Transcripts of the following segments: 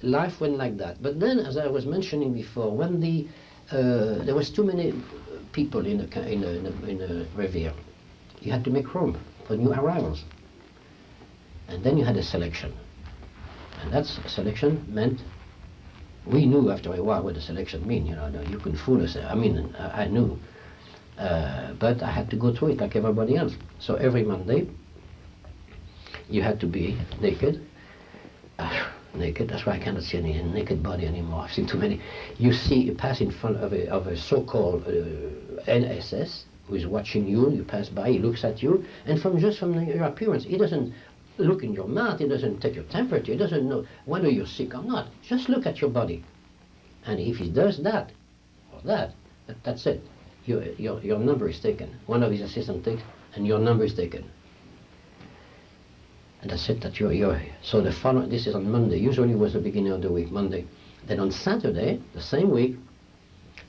life went like that. But then, as I was mentioning before, when there was too many people in a revier, you had to make room for new arrivals. And then you had a selection. And that selection meant, we knew after a while what the selection meant, you couldn't fool us. I mean, I knew. But I had to go through it like everybody else. So every Monday, you had to be naked. Naked, that's why I cannot see any naked body anymore. I've seen too many. You pass in front of a so-called NSS, who is watching you. You pass by, he looks at you, and from your appearance, he doesn't look in your mouth, he doesn't take your temperature, he doesn't know whether you're sick or not. Just look at your body. And if he does that, or that's it. Your number is taken. One of his assistants takes, and your number is taken. And that's it, that you're so the following, this is on Monday, usually was the beginning of the week, Monday. Then on Saturday, the same week,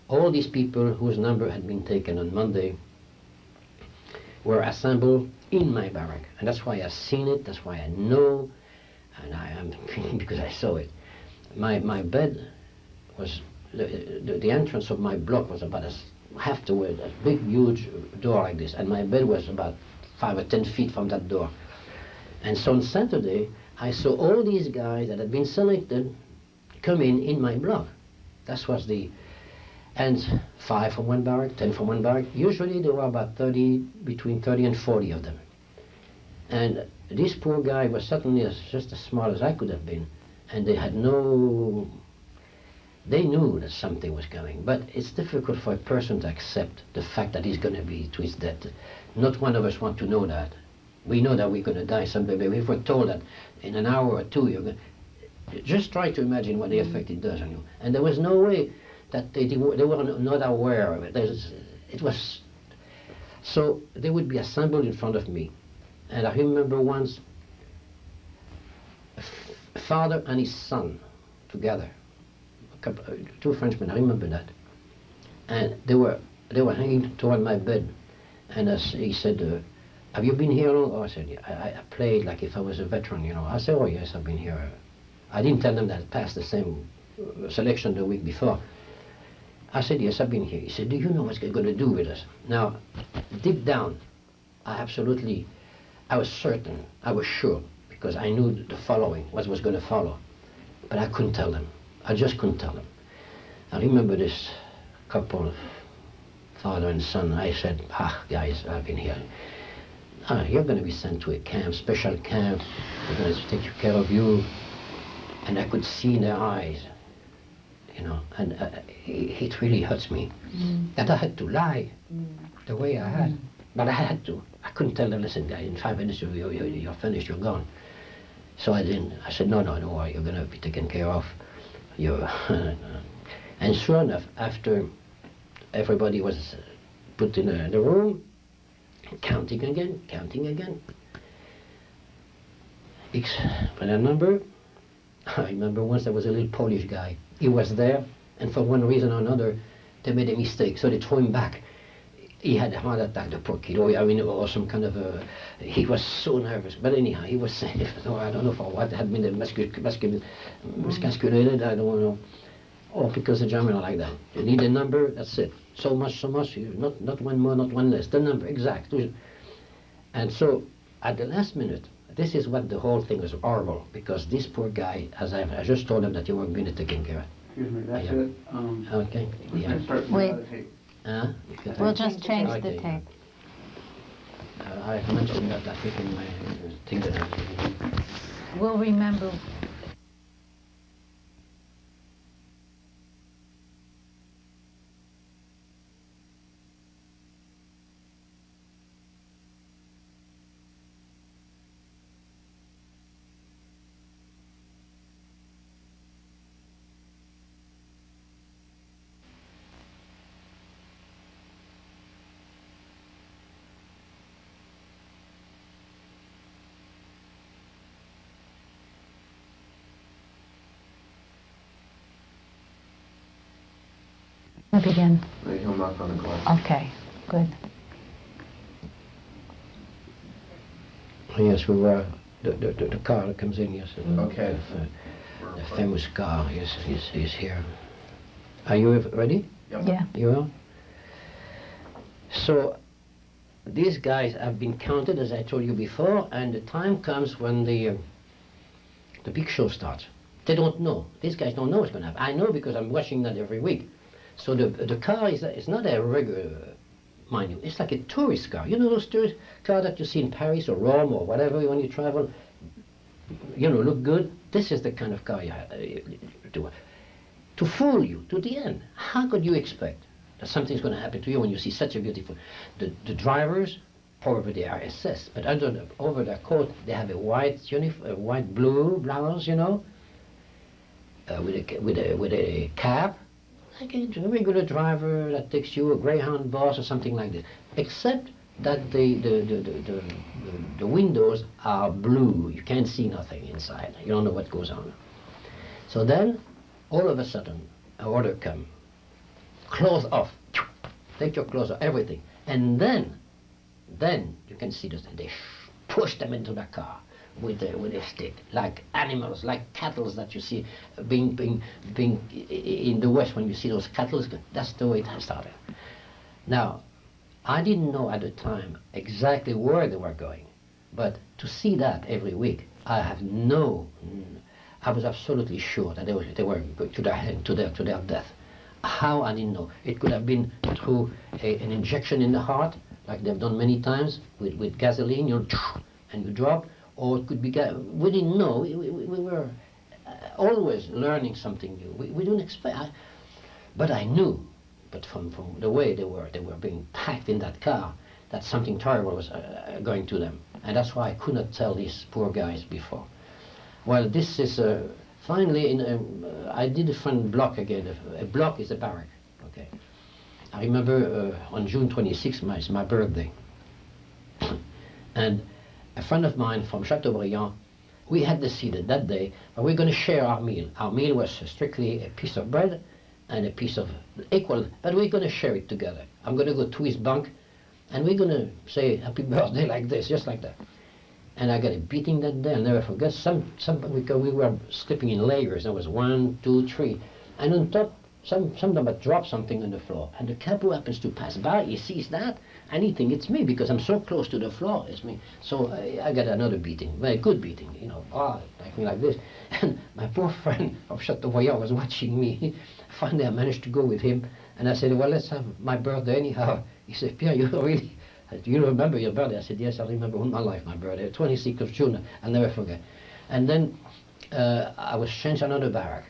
all these people whose number had been taken on Monday were assembled in my barrack. And that's why I've seen it, that's why I know, and I am because I saw it. My bed was, the entrance of my block was about half the way, a big, huge door like this, and my bed was about 5 or 10 feet from that door. And so on Saturday, I saw all these guys that had been selected come in my block. That was and 5 from one barrack, 10 from one barrack. Usually there were about between 30 and 40 of them. And this poor guy was certainly just as smart as I could have been. And they knew that something was coming. But it's difficult for a person to accept the fact that he's going to be to his death. Not one of us want to know that. We know that we're going to die someday, but if we're told that in an hour or two you're going to... Just try to imagine what the effect it does on you. And there was no way that they were not aware of it. It was... So they would be assembled in front of me. And I remember once a father and his son together, two Frenchmen, I remember that. And they were hanging toward my bed. And as he said, have you been here long? Oh, I said, yeah. I played like if I was a veteran, I said, oh yes, I've been here. I didn't tell them that I passed the same selection the week before. I said, yes, I've been here. He said, do you know what's going to do with us? Now, deep down, I was certain, I was sure, because I knew the following, what was going to follow. But I couldn't tell them. I just couldn't tell them. I remember this couple, father and son. I said, guys, I've been here. You're going to be sent to a camp, special camp. We're going to take care of you. And I could see in their eyes, and it really hurts me that I had to lie the way I had. But I had to. I couldn't tell them, listen, guys, in 5 minutes you're finished, you're gone. So I didn't. I said, no, don't worry, you're going to be taken care of. And sure enough, after everybody was put in the room, counting again. But I remember once there was a little Polish guy. He was there, and for one reason or another, they made a mistake, so they threw him back. He had a heart attack, the poor kid, or some kind of he was so nervous. But anyhow, he was safe. So I don't know for what, had been miscalculated, I don't know. Or because the Germans are like that. You need a number, that's it. So much, not one more, not one less. The number, exact. And so, at the last minute, this is what the whole thing was horrible, because this poor guy, as I just told him that you weren't going to take care of. Excuse me, that's it. Okay. Yeah. Wait. We'll just change the tape. I mentioned that, I think, in my thing that We'll remember. Begin. Jean-Marc on the glass. Okay, good. Yes, we were, the car that comes in, yes. Okay. The famous car is here. Are you ready? Yep. Yeah. You are? So these guys have been counted, as I told you before, and the time comes when the big show starts. They don't know. These guys don't know what's going to happen. I know because I'm watching that every week. So the car is not a regular, mind you. It's like a tourist car. You know those tourist cars that you see in Paris or Rome or whatever when you travel? You know, look good. This is the kind of car you have to fool you to the end. How could you expect that something's going to happen to you when you see such a beautiful... The drivers, probably they are SS, but over their coat they have a white uniform, a white blue blouse, you know, with a cap, like a regular driver that takes you, a Greyhound bus or something like this. Except that the windows are blue. You can't see nothing inside. You don't know what goes on. So then, all of a sudden, an order comes. Clothes off. Take your clothes off, everything. And then you can see this. They push them into the car with a stick, like animals, like cattle that you see being in the West when you see those cattle. That's the way it started. Now, I didn't know at the time exactly where they were going, but to see that every week, I was absolutely sure that they were going to their death. How, I didn't know. It could have been through an injection in the heart, like they've done many times with gasoline, and you drop, or it could be we didn't know. We were always learning something new. We didn't expect, but I knew. But from the way they were being packed in that car, that something terrible was going to them, and that's why I could not tell these poor guys before. Well, this is finally I did a fun block again. A block is a barrack. Okay, I remember on June 26th, it's my birthday, and a friend of mine from Chateaubriand, we had decided that day that we're going to share our meal. Our meal was strictly a piece of bread and a piece of equal, but we're going to share it together. I'm going to go to his bunk, and we're going to say happy birthday like this, just like that. And I got a beating that day. I'll never forget. Because we were sleeping in layers. There was 1, 2, 3, and on top, some of them had dropped something on the floor. And the cab who happens to pass by, he sees that, and he thinks it's me because I'm so close to the floor. It's me. So I got another beating, very good beating, you know, like this. And my poor friend of Chateaubriand was watching me. Finally, I managed to go with him, and I said, well, let's have my birthday anyhow. He said, Pierre, you really, do you remember your birthday? I said, yes, I remember all my life, my birthday, 26th of June, I'll never forget. And then I was changed another barrack.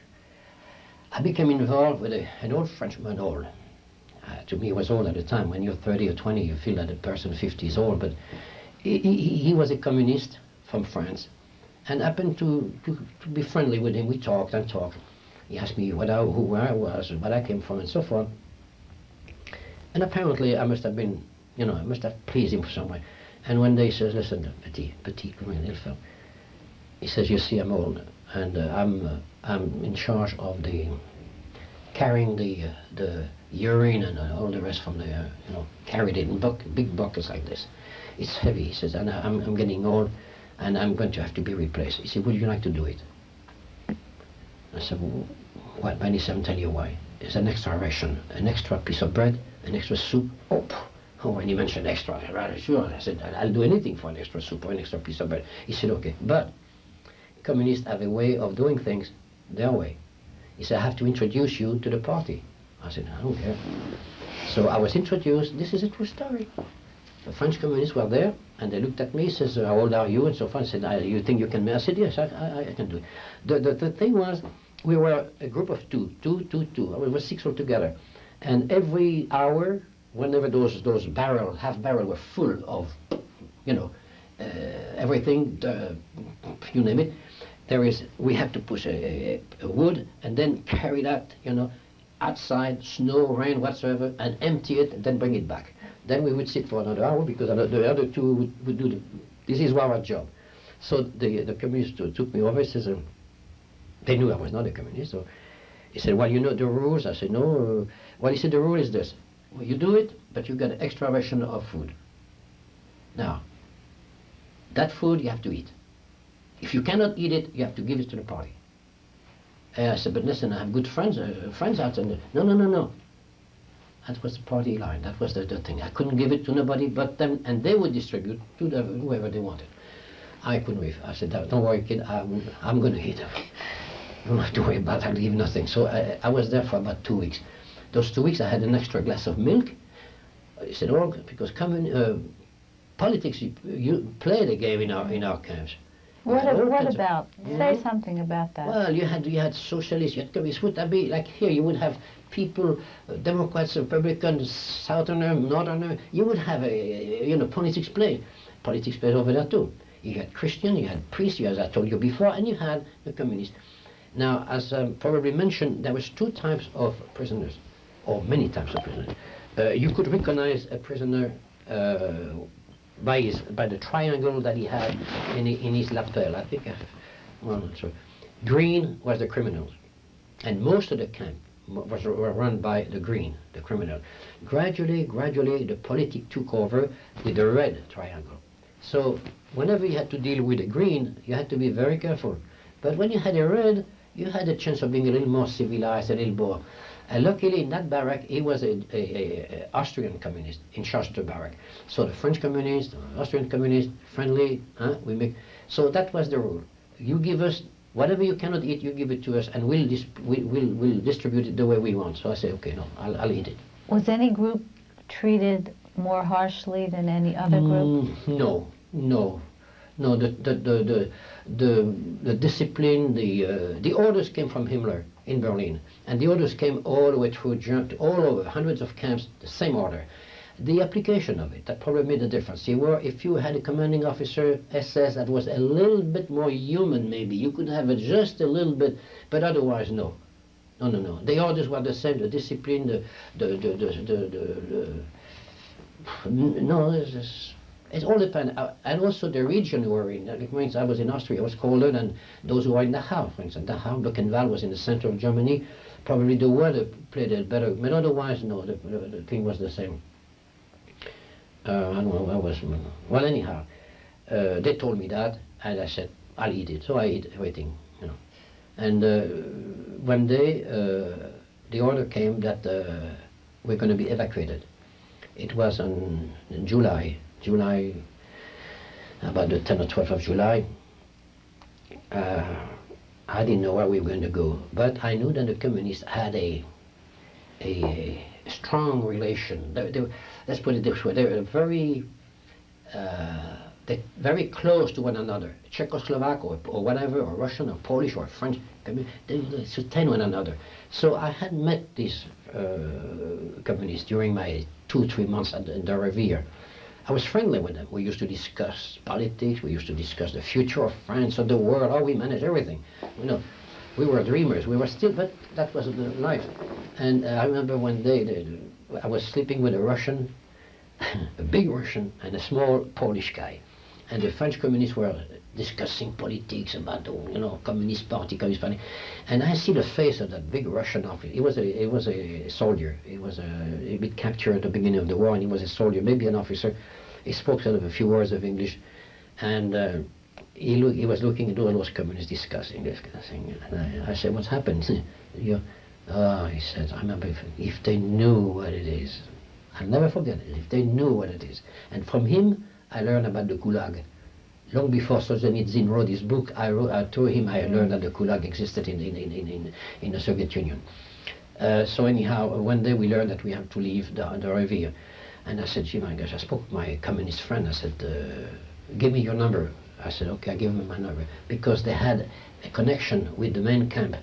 I became involved with an old Frenchman, to me, he was old at the time. When you're 30 or 20, you feel that a person 50 is old, but he was a communist from France, and happened to be friendly with him. We talked and talked. He asked me where I was, where I came from, and so forth. And apparently I must have been, I must have pleased him some way. And one day he says, listen, petit, little fellow. He says, you see, I'm old, and I'm in charge of carrying the urine and all the rest from the, carried it in big buckets like this. It's heavy, he says, and I'm getting old, and I'm going to have to be replaced. He said, would you like to do it? I said, well, what? And he said, I'll tell you why. It's an extra ration, an extra piece of bread, an extra soup. Oh, when he mentioned extra, I said, sure. I said, I'll do anything for an extra soup or an extra piece of bread. He said, okay, but communists have a way of doing things their way. He said, I have to introduce you to the party. I said, I don't care. So I was introduced. This is a true story. The French communists were there, and they looked at me, says, how old are you, and so forth. I said, you think you can? I said, yes, I can do it. The thing was, we were a group of two. We were 6 altogether. And every hour, whenever those half barrel were full of, everything, you name it, we had to push a wood and then carry that, outside, snow, rain, whatsoever, and empty it and then bring it back. Then we would sit for another hour because the other two would do this is our job. So the communists took me over. He says, they knew I was not a communist. So he said, well, you know the rules? I said, no. Well, he said, the rule is this. Well, you do it, but you get an extra ration of food. Now, that food you have to eat. If you cannot eat it, you have to give it to the party. I said, but listen, I have good friends out there. No. That was the party line. That was the thing. I couldn't give it to nobody but them, and they would distribute to whoever they wanted. I couldn't leave. I said, don't worry, kid, I'm going to eat them. You don't have to worry about it. I'll leave nothing. So I was there for about 2 weeks. Those 2 weeks I had an extra glass of milk. He said, oh, because politics, you play the game in our camps. What about? Say something about that. Well, you had socialists, you had communists. Would that be like here? You would have people, Democrats, Republicans, Southerner, Northerner. You would have politics play. Politics plays over there too. You had Christian, you had priests, as I told you before, and you had the communists. Now, as probably mentioned, there was 2 types of prisoners, or many types of prisoners. You could recognize a prisoner by the triangle that he had in his lapel. I think, green was the criminals, and most of the camp were run by the green, the criminal. Gradually, the politic took over with the red triangle. So whenever you had to deal with the green, you had to be very careful. But when you had a red, you had a chance of being a little more civilized, a little more. And luckily, in that barrack, he was a Austrian communist in charge of the barrack. So the French communist, Austrian communist, friendly. So that was the rule. You give us whatever you cannot eat, you give it to us, and we'll distribute it the way we want. So I say, okay, no, I'll eat it. Was any group treated more harshly than any other group? No. The discipline, the orders came from Himmler in Berlin, and the orders came all the way through all over hundreds of camps, the same order. The application of it, that probably made a difference. If you had a commanding officer, SS, that was a little bit more human, maybe you could have it just a little bit, but otherwise, no. The orders were the same. The discipline, it all depends. And also the region you were in. It means I was in Austria. It was colder than those who are in Dachau, for instance. Dachau, Buchenwald was in the center of Germany. Probably the weather played it better, but otherwise, no, the thing was the same. I don't know, well, anyhow, they told me that, and I said, I'll eat it. So I eat everything, And one day, the order came that we're going to be evacuated. It was in July, about the 10th or 12th of July. I didn't know where we were going to go, but I knew that the communists had a strong relation. Let's put it this way: they were very close to one another. Czechoslovak or whatever, or Russian or Polish or French, they sustain one another. So I had met these communists during my 2-3 months in the Riviera. I was friendly with them. We used to discuss politics. We used to discuss the future of France, of the world, how we manage everything. We were dreamers. We were still, but that was the life. And I remember one day I was sleeping with a Russian, a big Russian, and a small Polish guy. And the French communists were discussing politics about the Communist Party. And I see the face of that big Russian officer. He was a soldier. He was a bit captured at the beginning of the war, and he was a soldier, maybe an officer. He spoke sort of a few words of English, and he was looking at all those communists discussing this kind of thing. And I said, "What's happened?" He said, "I remember if they knew what it is." I'll never forget it. If they knew what it is. And from him, I learned about the Gulag. Long before Solzhenitsyn wrote his book, through him I learned that the Gulag existed in the Soviet Union. So anyhow, one day we learned that we have to leave the Riviera. And I said, Jean-Marc, I spoke to my communist friend. I said, give me your number. I said, okay, I give him my number. Because they had a connection with the main camp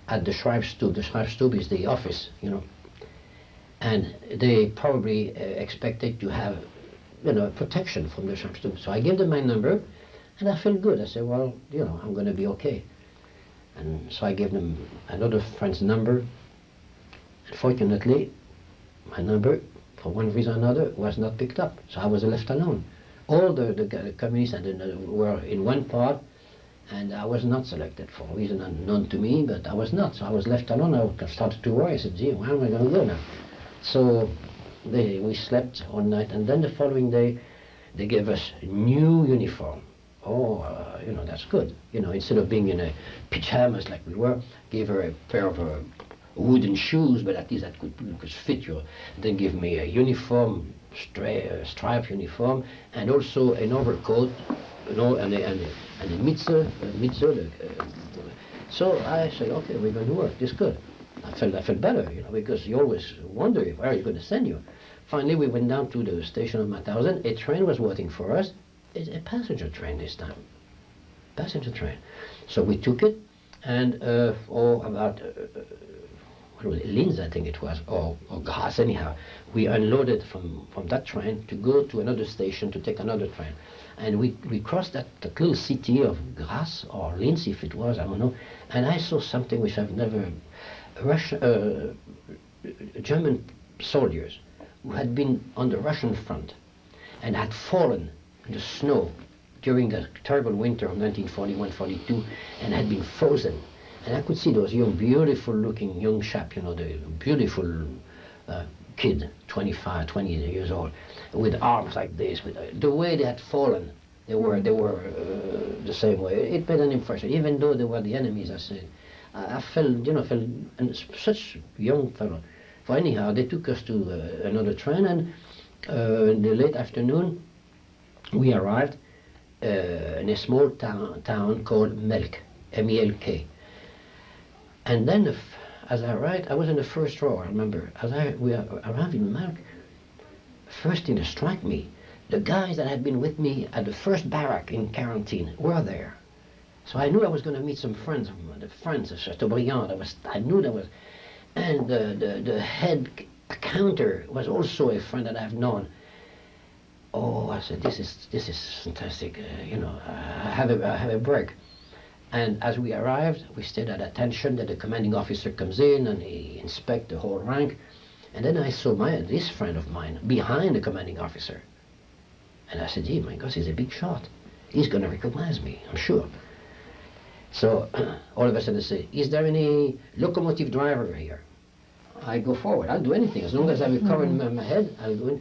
at the Schreibstube. The Schreibstube is the office, And they probably expected to have protection from the Schreibstube. So I gave them my number, and I felt good. I said, well, I'm going to be okay. And so I gave them another friend's number. Unfortunately, my number, for one reason or another, was not picked up. So I was left alone. All the communists were in one part, and I was not selected for a reason unknown to me, but I was not. So I was left alone. I started to worry. I said, gee, where am I going to go now? So we slept all night, and then the following day they gave us a new uniform, that's good. Instead of being in a pajamas like we were, gave her a pair of wooden shoes, but at least that could fit you. Then give me a uniform, striped uniform, and also an overcoat, and a mitzel. So I said, okay, we're going to work. This is good. I felt better, because you always wonder where are you going to send you. Finally, we went down to the station of Mauthausen. A train was waiting for us. It's a passenger train this time. Passenger train. So we took it, and about what was it, Linz, I think it was, or Grasse, anyhow. We unloaded from that train to go to another station to take another train. And we crossed that little city of Grasse, or Linz, if it was, I don't know. And I saw something which I've never... German soldiers who had been on the Russian front and had fallen in the snow during the terrible winter of 1941-42 and had been frozen. And I could see those beautiful-looking young chap, the beautiful kid, 25, 20 years old, with arms like this. The way they had fallen, they were the same way. It made an impression, even though they were the enemies. I said, I felt, and such young fellow. For anyhow, they took us to another train, and in the late afternoon, we arrived in a small town called Melk, M-E-L-K. And then, as I arrived, I was in the first row, I remember. We arrived in Melk, first thing that struck me, the guys that had been with me at the first barrack in quarantine were there. So I knew I was going to meet some friends, the friends of Chateaubriand. I knew there was, and the head accounter was also a friend that I've known. Oh, I said, this is fantastic. I have a break. And as we arrived, we stayed at attention that the commanding officer comes in and he inspects the whole rank. And then I saw this friend of mine behind the commanding officer. And I said, my gosh, he's a big shot. He's going to recognize me, I'm sure. So all of a sudden I say, is there any locomotive driver here? I go forward. I'll do anything. As long as I recover my head, I'll go in.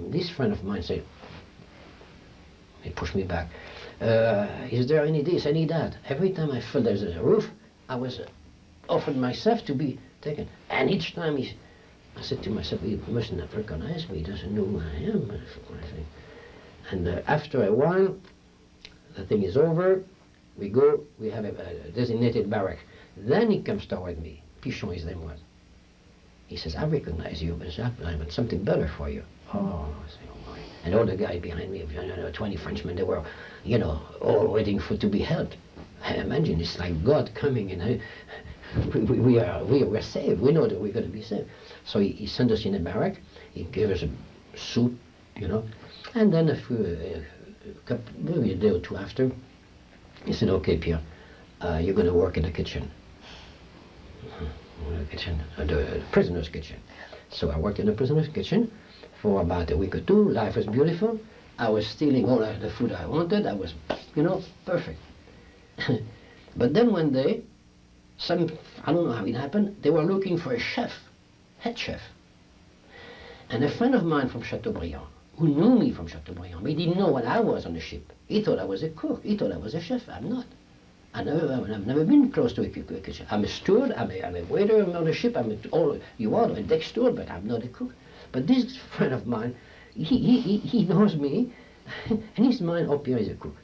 This friend of mine said, he pushed me back. Is there any this, any that? Every time I felt there's a roof, I was offered myself to be taken. And each time I said to myself, he mustn't have recognized me. He doesn't know who I am. And after a while, the thing is over. We go, we have a designated barrack. Then he comes toward me. Pichon, his name was. He says, I recognize you, but I want something better for you. Oh, I say, oh my. And all the guys behind me, 20 Frenchmen, they were, all waiting to be helped. I imagine it's like God coming and we're saved. We know that we're going to be saved. So he sent us in a barrack. He gave us a soup, and then maybe a day or two after, he said, okay, Pierre, you're going to work in the kitchen. The prisoner's kitchen. So I worked in the prisoner's kitchen for about a week or two. Life was beautiful. I was stealing all the food I wanted. I was, perfect. But then one day, I don't know how it happened, they were looking for a chef, head chef. And a friend of mine from Chateaubriand, who knew me from Chateaubriand, but he didn't know what I was on the ship. He thought I was a cook. He thought I was a chef. I'm not. I've never been close to a kitchen. I'm a steward. I'm a waiter on the ship. You are a deck steward, but I'm not a cook. But this friend of mine, he knows me, and his mind, oh, Pierre is a cook.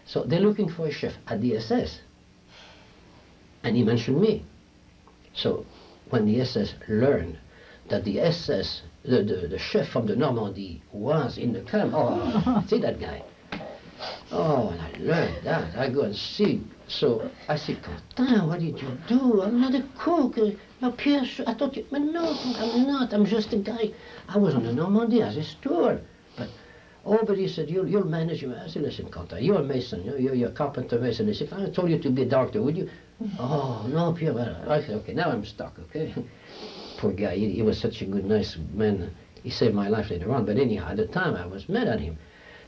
So they're looking for a chef at the SS. And he mentioned me. So when the SS learned that the SS, the chef from the Normandy was in the camp, oh, see that guy. Oh, and I learned that. I go and see. So I said, Quentin, what did you do? I'm not a cook. No, Pierre, I thought you, but no, I'm not. I'm just a guy. I was on the Normandy as a steward. But he said, you'll manage. I said, listen, Quentin, you're a mason. You're a carpenter mason. He said, if I told you to be a doctor, would you? Oh, no, Pierre. Well, I said, okay, now I'm stuck, okay? Poor guy, he was such a good, nice man. He saved my life later on. But anyhow, at the time, I was mad at him.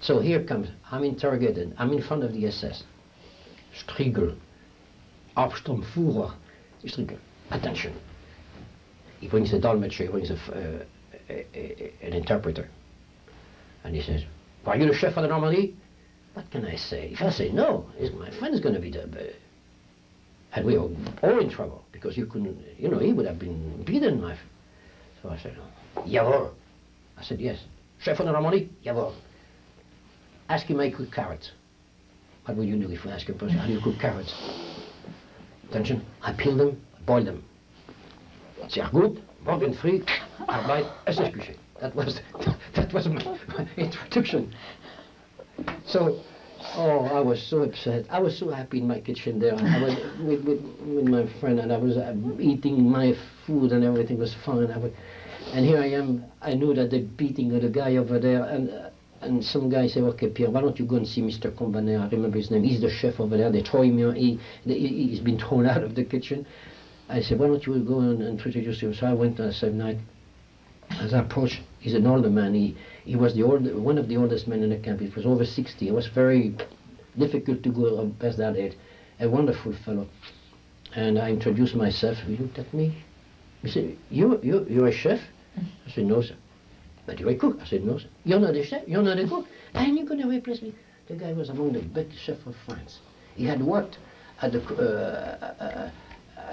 So here comes, I'm interrogated. I'm in front of the SS. Striegel. Abstammführer. Striegel. Attention. He brings a dolmetscher, he brings an interpreter. And he says, are you the chef of the Normandy? what can I say? If I say no, my friend is going to be there. And we were all in trouble because you couldn't, he would have been beaten. So I said, jawohl. I said, yes. Chef van de Harmonie? Jawohl. Ask him how he cook carrots. What would you do if we ask a person, how do you cook carrots? Attention, I peel them, boil them. Sehr gut, morgen früh, Arbeit, es ist Küche. That was my introduction. So, I was so upset. I was so happy in my kitchen there. I was with my friend, and I was eating my food, and everything was fine. And here I am. I knew that the beating of the guy over there, and some guy said, "Okay, Pierre, why don't you go and see Mr. Combanet? I remember his name. He's the chef over there. They throw him out. He's been thrown out of the kitchen." I said, "Why don't you go and introduce him?" So I went on the same night. As I approached, he's an older man. He was one of the oldest men in the camp. He was over 60. It was very difficult to go past that age. A wonderful fellow. And I introduced myself. He looked at me. He said, you're a chef? I said, no, sir. But you're a cook? I said, no, sir. You're not a chef? You're not a cook? And you're going to replace me? The guy was among the best chefs of France. He had worked at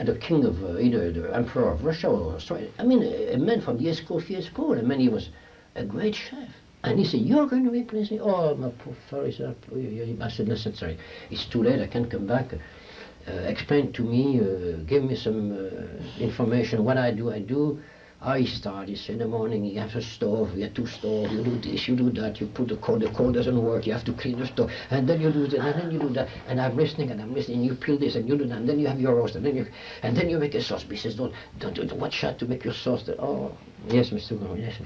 the king of either the emperor of Russia or Australia. I mean, a man from the Escoffier school. I mean, he was a great chef. And he said, you're going to replace me? Oh, my poor fellow. I said, listen, sorry, it's too late. I can't come back. Explain to me, give me some information. What I do. I start. He said, in the morning, you have a stove, you have 2 stoves, you do this, you do that, you put the coal doesn't work, you have to clean the stove, and then you do this, and then you do that, and I'm listening, and you peel this, and you do that, and then you have your roast, and then you make a sauce. He says, don't what shot to make your sauce? Oh, yes, Mr. Gordon, yes,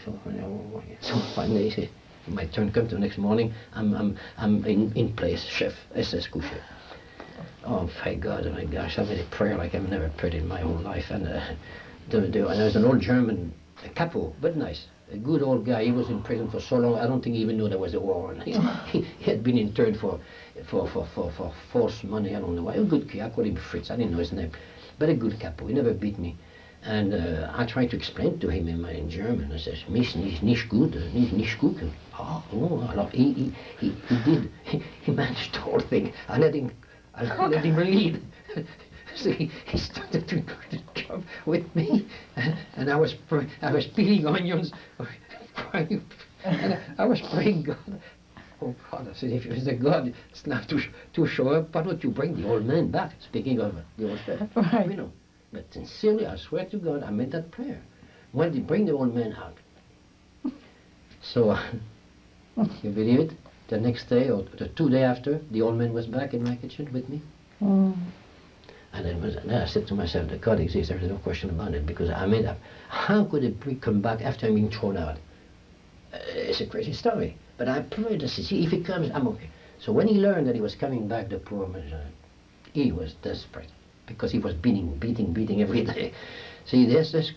so finally, he said, my turn comes the next morning, I'm in place, chef, SS Coucher. Oh, thank God, oh my gosh, I made a prayer like I've never prayed in my whole life, and there was an old German, a capo, but nice, a good old guy. He was in prison for so long, I don't think he even knew there was a war. And he had been interned for false money, I don't know why. A good guy, I call him Fritz, I didn't know his name. But a good capo, he never beat me. And I tried to explain to him in German. I said, mich nicht gut, nicht gucken. Oh, alors he did. He managed the whole thing. I let him lead. So he started to job with me, and I was peeling onions, and I was praying God. Oh God, I said, if it was the God, it's not to show up, why don't you bring the old man back? Speaking of the old chef, right. But sincerely, I swear to God, I made that prayer. When they bring the old man out. So, you believe it? The next day or the 2 days after, the old man was back in my kitchen with me. And then I said to myself, that God exists, there's no question about it, because I made up. How could a priest come back after being thrown out? It's a crazy story. But I prayed to see if he comes, I'm okay. So when he learned that he was coming back, the poor man, he was desperate, because he was beating every day. See, there's this,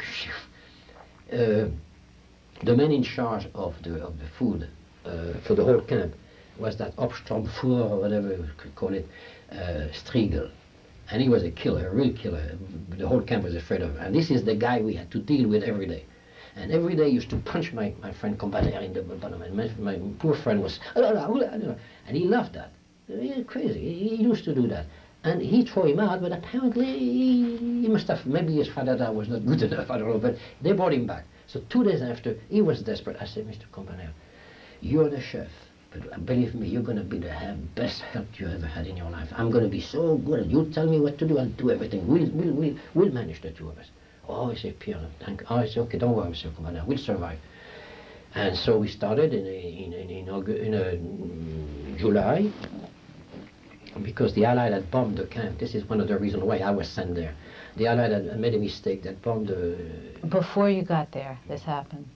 the man in charge of the food for the whole camp was that Obsturmführer, or whatever you could call it, Striegel. And he was a killer, a real killer. The whole camp was afraid of him. And this is the guy we had to deal with every day. And every day he used to punch my friend Combaner in the bottom. And my poor friend was, and he loved that. He's crazy. He used to do that. And he threw him out, but apparently he must have, maybe his father was not good enough, I don't know, but they brought him back. So 2 days after, he was desperate. I said, Mr. Combaner, you're the chef. But believe me, you're going to be the best help you ever had in your life. I'm going to be so good. You tell me what to do, I'll do everything. We'll manage, the 2 of us. Oh, I say, Pierre, thank you. Oh, I say, okay, don't worry, Mr. Commander, we'll survive. And so we started in July, because the Allied had bombed the camp. This is one of the reasons why I was sent there. The Allied had made a mistake that bombed the... Before you got there, this happened?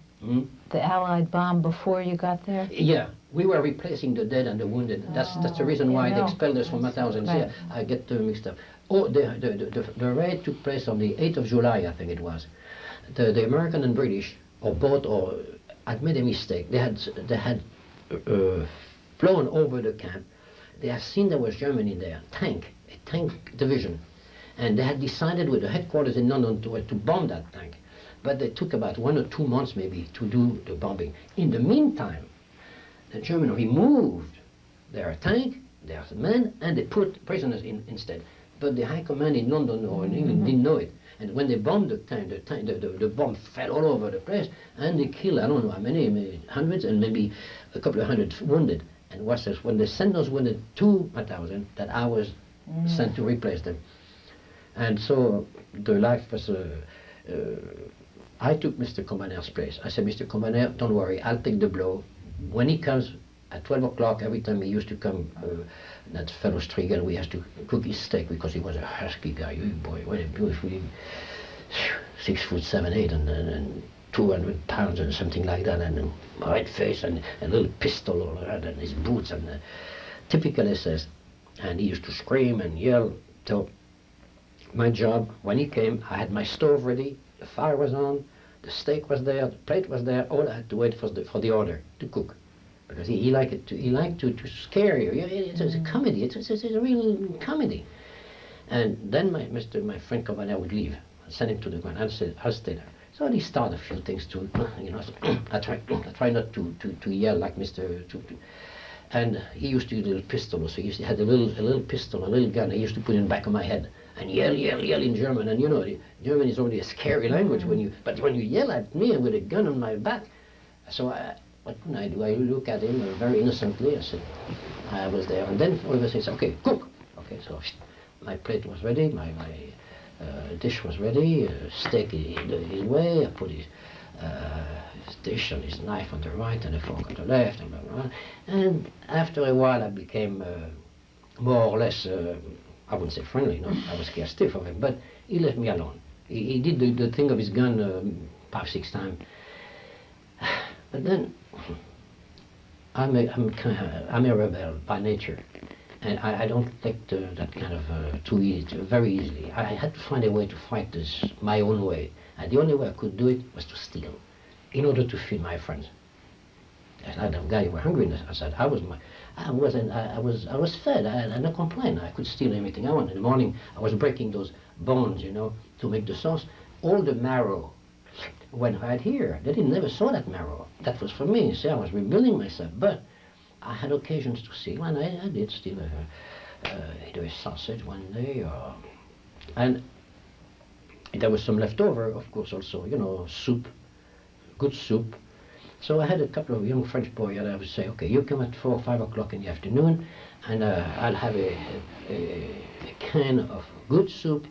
The Allied bomb before you got there? Yeah, we were replacing the dead and the wounded. That's the reason why they expelled us from Mauthausen. Right. Yeah, I get mixed up. Oh, the raid took place on the 8th of July, I think it was. The American and British, or both, had made a mistake. They had flown over the camp. They had seen there was Germany there, a tank division, and they had decided with the headquarters in London to bomb that tank. But they took about 1 or 2 months maybe to do the bombing. In the meantime, the Germans removed There are tanks, there are men, and they put prisoners in instead. But the high command in London or in England didn't know it. And when they bombed the bomb fell all over the place, and they killed, I don't know how many, maybe hundreds, and maybe a couple of hundred wounded. And what's this? When they sent those wounded to Mauthausen, that I was sent to replace them. And so the life was, I took Mr. Combaner's place. I said, Mr. Combaner, don't worry, I'll take the blow. When he comes at 12 o'clock, every time he used to come, that fellow Striegel, we had to cook his steak because he was a husky guy. Oh, boy, what a beautiful, 6 foot 7, 8, and 200 pounds and something like that, and a red face and a little pistol all around, and his boots, and typical SS. And he used to scream and yell. So my job, when he came, I had my stove ready, the fire was on, the steak was there, the plate was there. All I had to wait for the order to cook, because he liked to scare you. It's a comedy. It's a real comedy. And then my friend Combaner would leave, send him to the ground. I'll stay there. So he started a few things too. You know, I try not to yell like Mr. And he used to use a little pistol. So he had a little pistol, a little gun. He used to put in the back of my head and yell in German. And you know, German is already a scary language but when you yell at me with a gun on my back. So what can I do? I look at him very innocently. I said, I was there. And then all of a sudden he said, okay, cook. Okay, so my plate was ready, my dish was ready, steak his way. I put his dish and his knife on the right and a fork on the left, and blah, blah, blah. And after a while I became more or less, I wouldn't say friendly, no, I was scared stiff of him, but he left me alone. He did the thing of his gun 5-6 times. But then I'm a rebel by nature, and I don't take that kind of very easily. I had to find a way to fight this my own way, and the only way I could do it was to steal, in order to feed my friends. And I had a guy who were hungry, and I said I was fed. I had no complaint. I could steal anything I wanted. In the morning, I was breaking those bones, you know, to make the sauce. All the marrow went right here. They never saw that marrow. That was for me. See, I was rebuilding myself, but I had occasions to steal, and I did steal either a sausage one day, and there was some left over, of course, also, you know, soup, good soup. So I had a couple of young French boys, and I would say, okay, you come at 4 or 5 o'clock in the afternoon, and I'll have a can of good soup.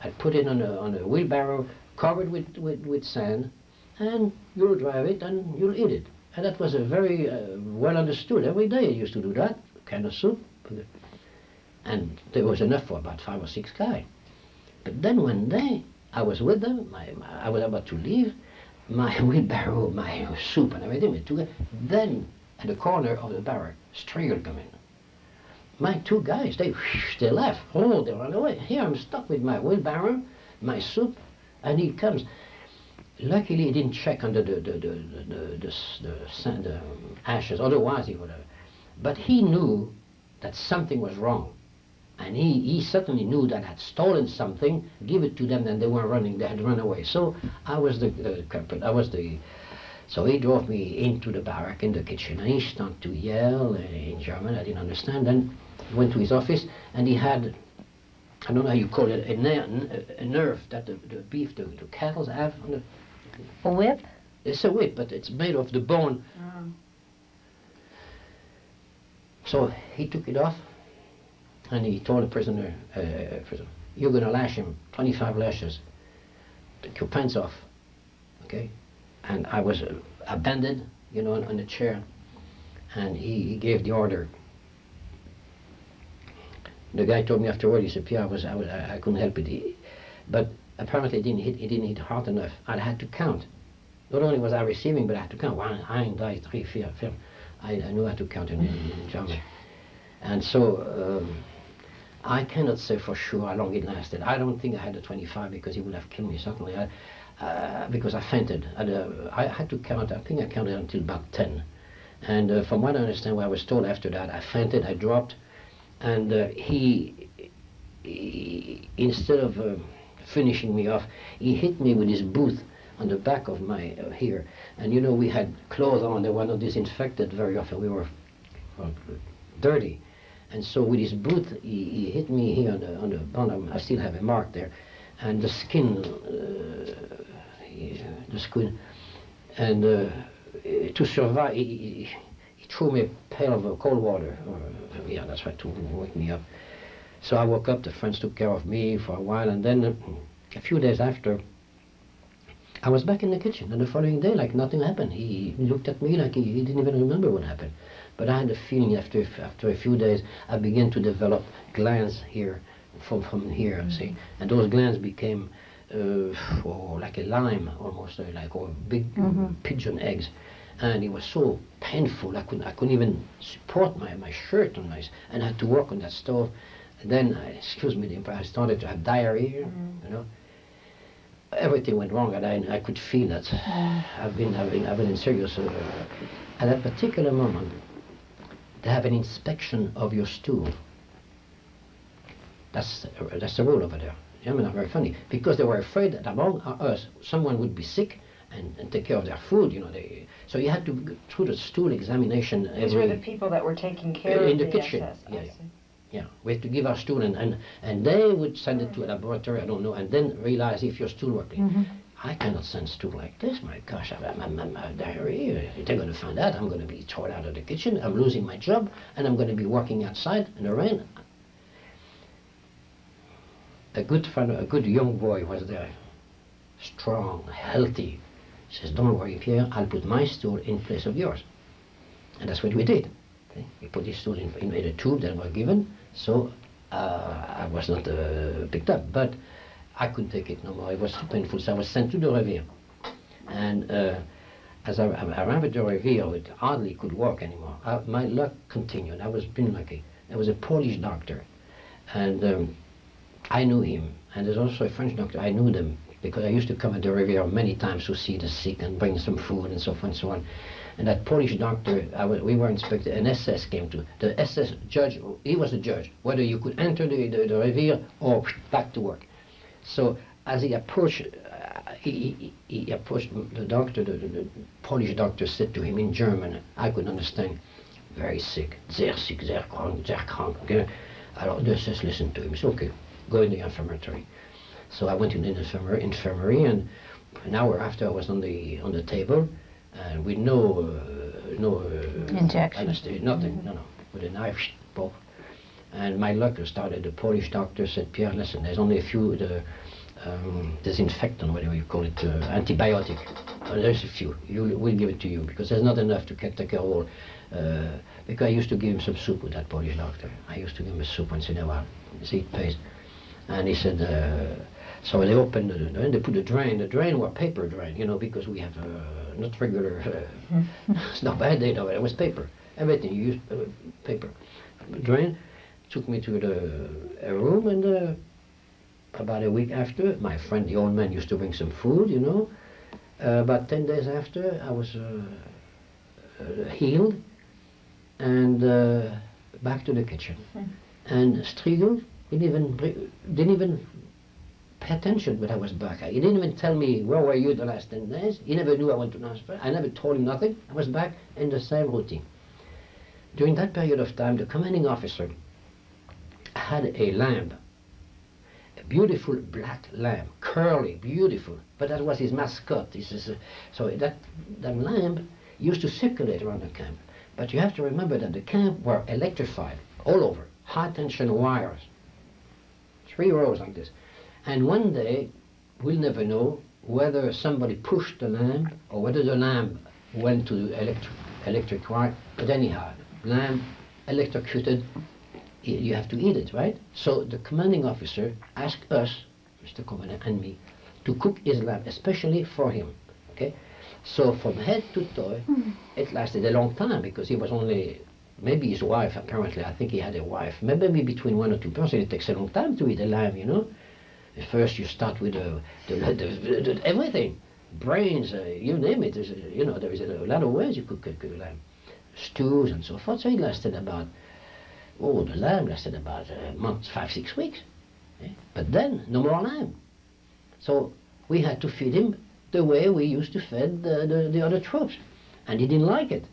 I'll put it on a wheelbarrow, covered with sand, and you'll drive it and you'll eat it. And that was a very well understood. Every day I used to do that, kind of soup. And there was enough for about 5 or 6 guys. But then one day, I was with them, I was about to leave, my wheelbarrow, my soup and everything went together. Then, at the corner of the barrack, Striegel come in. My 2 guys, they left. Oh, they ran away. Here I'm stuck with my wheelbarrow, my soup, and he comes. Luckily, he didn't check under the ashes. Otherwise, he would have. But he knew that something was wrong, and he certainly knew that I had stolen something. Give it to them, and they weren't running. They had run away. So I was the culprit. So he drove me into the barrack in the kitchen, and he started to yell in German. I didn't understand. Then he went to his office, and he had, I don't know how you call it, a nerve that the beef, the cattle have on the. A whip? It's a whip, but it's made of the bone. Oh. So he took it off, and he told the prisoner, you're going to lash him, 25 lashes. Take your pants off, okay? And I was abandoned, you know, on the chair, and he gave the order. The guy told me afterward, he said, Pierre, I couldn't help it. But apparently it didn't hit hard enough. I had to count. Not only was I receiving, but I had to count. 1, 2, 3, 4, 5. I knew how to count in German. And so I cannot say for sure how long it lasted. I don't think I had the 25 because he would have killed me, certainly. Because I fainted. I had to count. I think I counted until about 10. And from what I understand, what I was told after that, I fainted, I dropped. And he instead of finishing me off, he hit me with his boot on the back of my here. And you know, we had clothes on, they were not disinfected very often. We were dirty. And so with his boot, he hit me here on the bottom. I still have a mark there. And the skin, the skin, and to survive, he threw me a pail of cold water. Yeah, that's right, to wake me up. So I woke up, the friends took care of me for a while, and then a few days after, I was back in the kitchen, and the following day, like nothing happened. He looked at me like he didn't even remember what happened. But I had a feeling after a few days, I began to develop glands here, from here, see, and those glands became like a lime, almost like or big pigeon eggs, and it was so painful. I couldn't even support my shirt on and I had to work on that stove. And then, excuse me, I started to have diarrhea, you know. Everything went wrong, and I could feel that I've been in serious. At that particular moment, they have an inspection of your stool. That's the rule over there. Germans are very funny because they were afraid that among us someone would be sick and take care of their food. You know, so you had to go through the stool examination. These were the people that were taking care in of the the kitchen. SS. Yeah, we had to give our stool, and they would send it to a laboratory, I don't know, and then realize if your stool working. I cannot send stool like this. My gosh, I'm diarrhea. They're going to find out. I'm going to be thrown out of the kitchen. I'm losing my job, and I'm going to be working outside in the rain. A good friend, a good young boy was there, strong, healthy. He says, "Don't worry, Pierre. I'll put my stool in place of yours," and that's what we did. Okay? We put this stool in a tube that was given. So I was not picked up, but I couldn't take it no more. It was too painful, so I was sent to the Revier. And as I arrived at the Revier, it hardly could walk anymore. My luck continued. I was been lucky. There was a Polish doctor, and I knew him. And there's also a French doctor. I knew them because I used to come at the Revier many times to see the sick and bring some food and so forth and so on. And that Polish doctor, we were inspected, an SS came to. The SS judge, he was the judge, whether you could enter the Revier or back to work. So as he approached, he approached the doctor, the Polish doctor said to him in German, I could understand, very sick, sehr sick, sehr krank. Okay? Alors, the SS listened to him, he said, okay, go in the infirmary. So I went in the infirmary, and an hour after I was on the table, and with no injection, anesthesia, nothing, no, with a knife, pop. And my luck started. The Polish doctor said, Pierre, listen, there's only a few disinfectant, whatever you call it, antibiotic. There's a few. We'll give it to you because there's not enough to take care of all. Because I used to give him some soup with that Polish doctor. I used to give him a soup once in a while. See, it pays. And he said, so they opened and they put the drain. The drain were paper drain, you know, because we have not regular. It's not bad, they know it was paper. Everything you use paper. Drain. Took me to a room, and about a week after, my friend, the old man, used to bring some food, you know. About 10 days after, I was healed, and back to the kitchen. And Striegel didn't even pay attention when I was back. He didn't even tell me, where were you the last 10 days? He never knew I went to Nashville. I never told him nothing. I was back in the same routine. During that period of time, the commanding officer had a lamb, a beautiful black lamb, curly, beautiful, but that was his mascot. So that lamb used to circulate around the camp. But you have to remember that the camp were electrified all over, high tension wires, 3 rows like this. And one day, we'll never know whether somebody pushed the lamb or whether the lamb went to the electric wire. But anyhow, lamb electrocuted, you have to eat it, right? So the commanding officer asked us, Mr. Commandant and me, to cook his lamb, especially for him, okay? So from head to toe, it lasted a long time because he was only, maybe his wife, apparently, I think he had a wife, maybe between 1 or 2 persons, it takes a long time to eat a lamb, you know? At first you start with the everything, brains, you name it, you know, there is a lot of ways you could cook a lamb, stews and so forth, so it lasted about, the lamb lasted about a month, 5-6 weeks. Eh? But then, no more lamb. So we had to feed him the way we used to feed the other troops. And he didn't like it.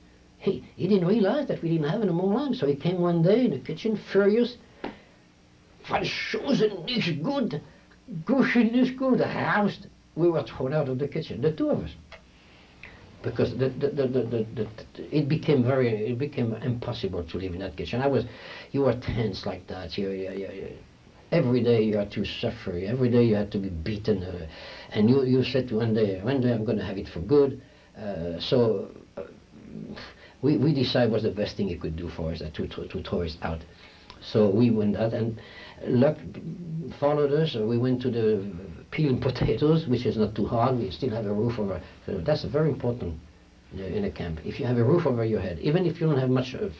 he didn't realize that we didn't have any more lamps. So he came one day in the kitchen, furious. Franzosen nicht gut, Guschen nicht gut, housed. We were thrown out of the kitchen, the two of us. Because it became impossible to live in that kitchen. You were tense like that. Every day you had to suffer. Every day you had to be beaten. And you said one day I'm going to have it for good. So we decided was the best thing he could do for us, to throw us out. So we went out, and luck followed us. We went to the peeling potatoes, which is not too hard. We still have a roof over. So that's very important in a camp. If you have a roof over your head, even if you don't have much to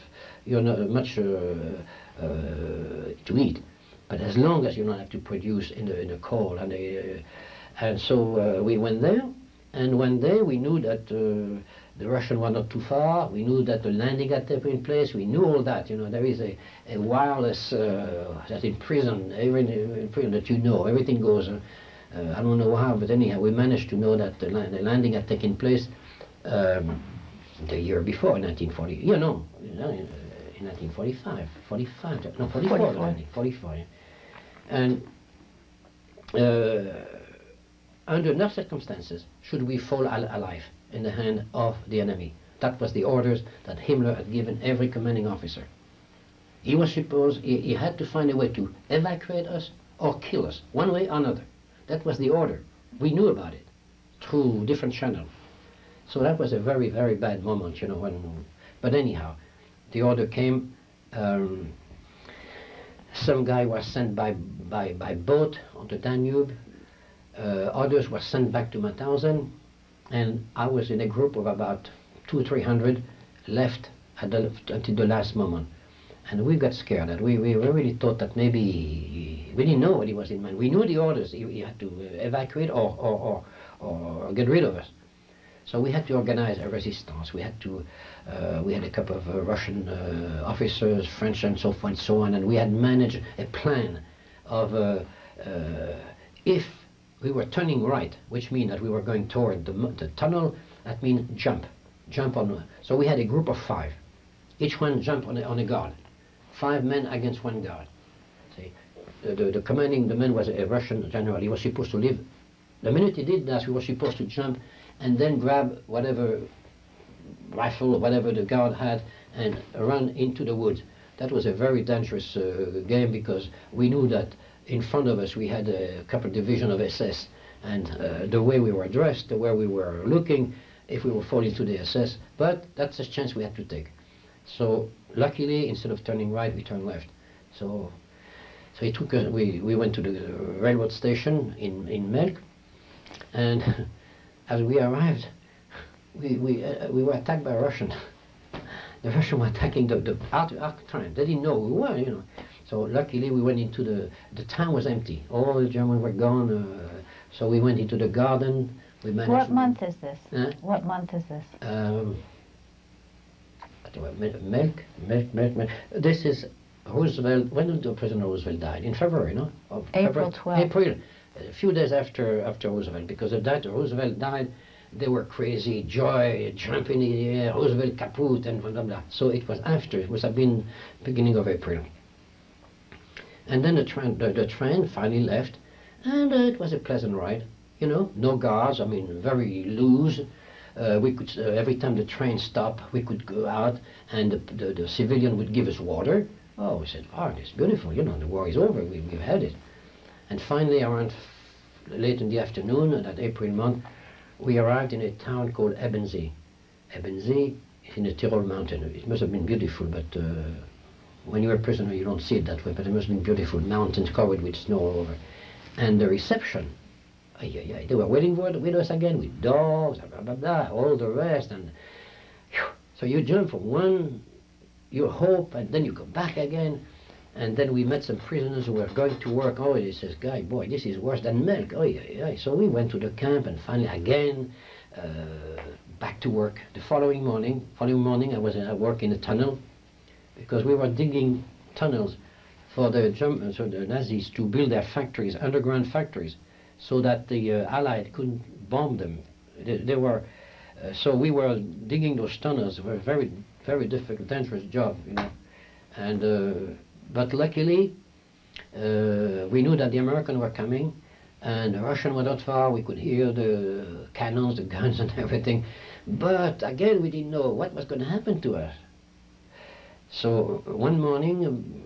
eat, but as long as you don't have to produce in the coal, and so we went there. And one day we knew that the Russians were not too far. We knew that the landing had taken place. We knew all that. There is a wireless that in prison, that everything goes. I don't know how, but anyhow, we managed to know that the landing had taken place the year before, in 1940. In 1945, 44. The landing, 44. And under no circumstances should we fall alive in the hand of the enemy. That was the orders that Himmler had given every commanding officer. He was supposed, he had to find a way to evacuate us or kill us, one way or another. That was the order. We knew about it through different channels. So that was a very, very bad moment, but anyhow, the order came. Some guy was sent by boat on the Danube. Others were sent back to Mauthausen, and I was in a group of about 200-300 left until the last moment. And we got scared. And we really thought that maybe we didn't know what he was in mind. We knew the orders. He had to evacuate or get rid of us. So we had to organize a resistance. We had a couple of Russian officers, French and so forth and so on, and we had managed a plan of if we were turning right, which means that we were going toward the tunnel, that means jump on. So we had a group of 5. Each one jumped on a guard. 5 men against 1 guard. See, the commanding the man was a Russian general. He was supposed to leave. The minute he did that, we were supposed to jump and then grab whatever rifle or whatever the guard had and run into the woods. That was a very dangerous game, because we knew that in front of us we had a couple division of SS, and the way we were dressed, the way we were looking, if we were falling to the SS, but that's a chance we had to take. So luckily, instead of turning right, we turned left. So he took us. We went to the railroad station in Melk, and as we arrived, we were attacked by Russians. The Russians were attacking our train. They didn't know who we were, So luckily we went into the town was empty. All the Germans were gone. So we went into the garden. We managed. What month is this? What month is this? Milk. This is Roosevelt. When did the President Roosevelt died? In February, no? April 12th. April. A few days after Roosevelt, because the day Roosevelt died, they were crazy, joy, jumping in the air, Roosevelt kaput, and blah, blah, blah. So it was after. It must have been beginning of April. And then the train finally left, and it was a pleasant ride. No guards. I mean, very loose. We could every time the train stopped, we could go out, and the civilian would give us water. Oh, we said, "Oh, it's beautiful. The war is over. We've had it." And finally, around late in the afternoon, that April month, we arrived in a town called Ebensee. Ebensee is in the Tyrol mountain. It must have been beautiful, but when you're a prisoner, you don't see it that way. But it must have been beautiful, mountains covered with snow all over. And the reception, they were waiting with us again, with dogs, blah, blah, blah, all the rest. And so you jump from one, you hope, and then you go back again. And then we met some prisoners who were going to work. Oh, he says, "Guy, boy, this is worse than milk." Oh, yeah. So we went to the camp, and finally again back to work. The following morning, I was at work in a tunnel, because we were digging tunnels for the Nazis to build their factories, underground factories, so that the Allied couldn't bomb them. They were So we were digging those tunnels. It was a very, very difficult, dangerous job, you know. And but luckily, we knew that the Americans were coming, and the Russians were not far. We could hear the cannons, the guns, and everything. But again, we didn't know what was going to happen to us. So one morning,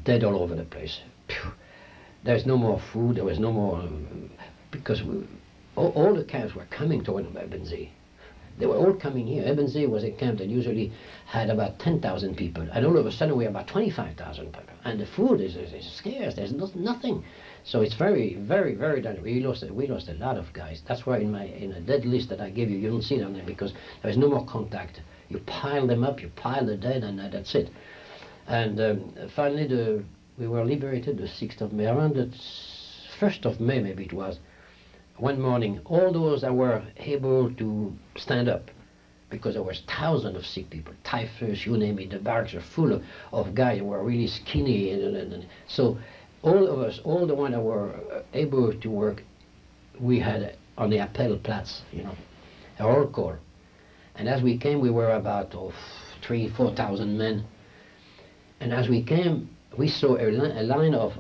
dead all over the place. Phew. There's no more food. There was no more because all the camps were coming toward Ebensee. They were all coming here. Ebensee was a camp that usually had about 10,000 people, and all of a sudden we have about 25,000 people. And the food is scarce. There's nothing. So it's very, very, very dangerous. We lost a lot of guys. That's why in a dead list that I gave you, you don't see them there because there is no more contact. You pile them up, you pile the dead, and that's it. And finally, we were liberated the 6th of May. Around the 1st of May, maybe it was. One morning, all those that were able to stand up, because there was thousands of sick people, typhus, you name it, the barracks are full of guys who were really skinny. And so all of us, all the ones that were able to work, we had on the Appellplatz, you know, a roll call. And as we came, we were about 3,000-4,000 men. And as we came, we saw a line of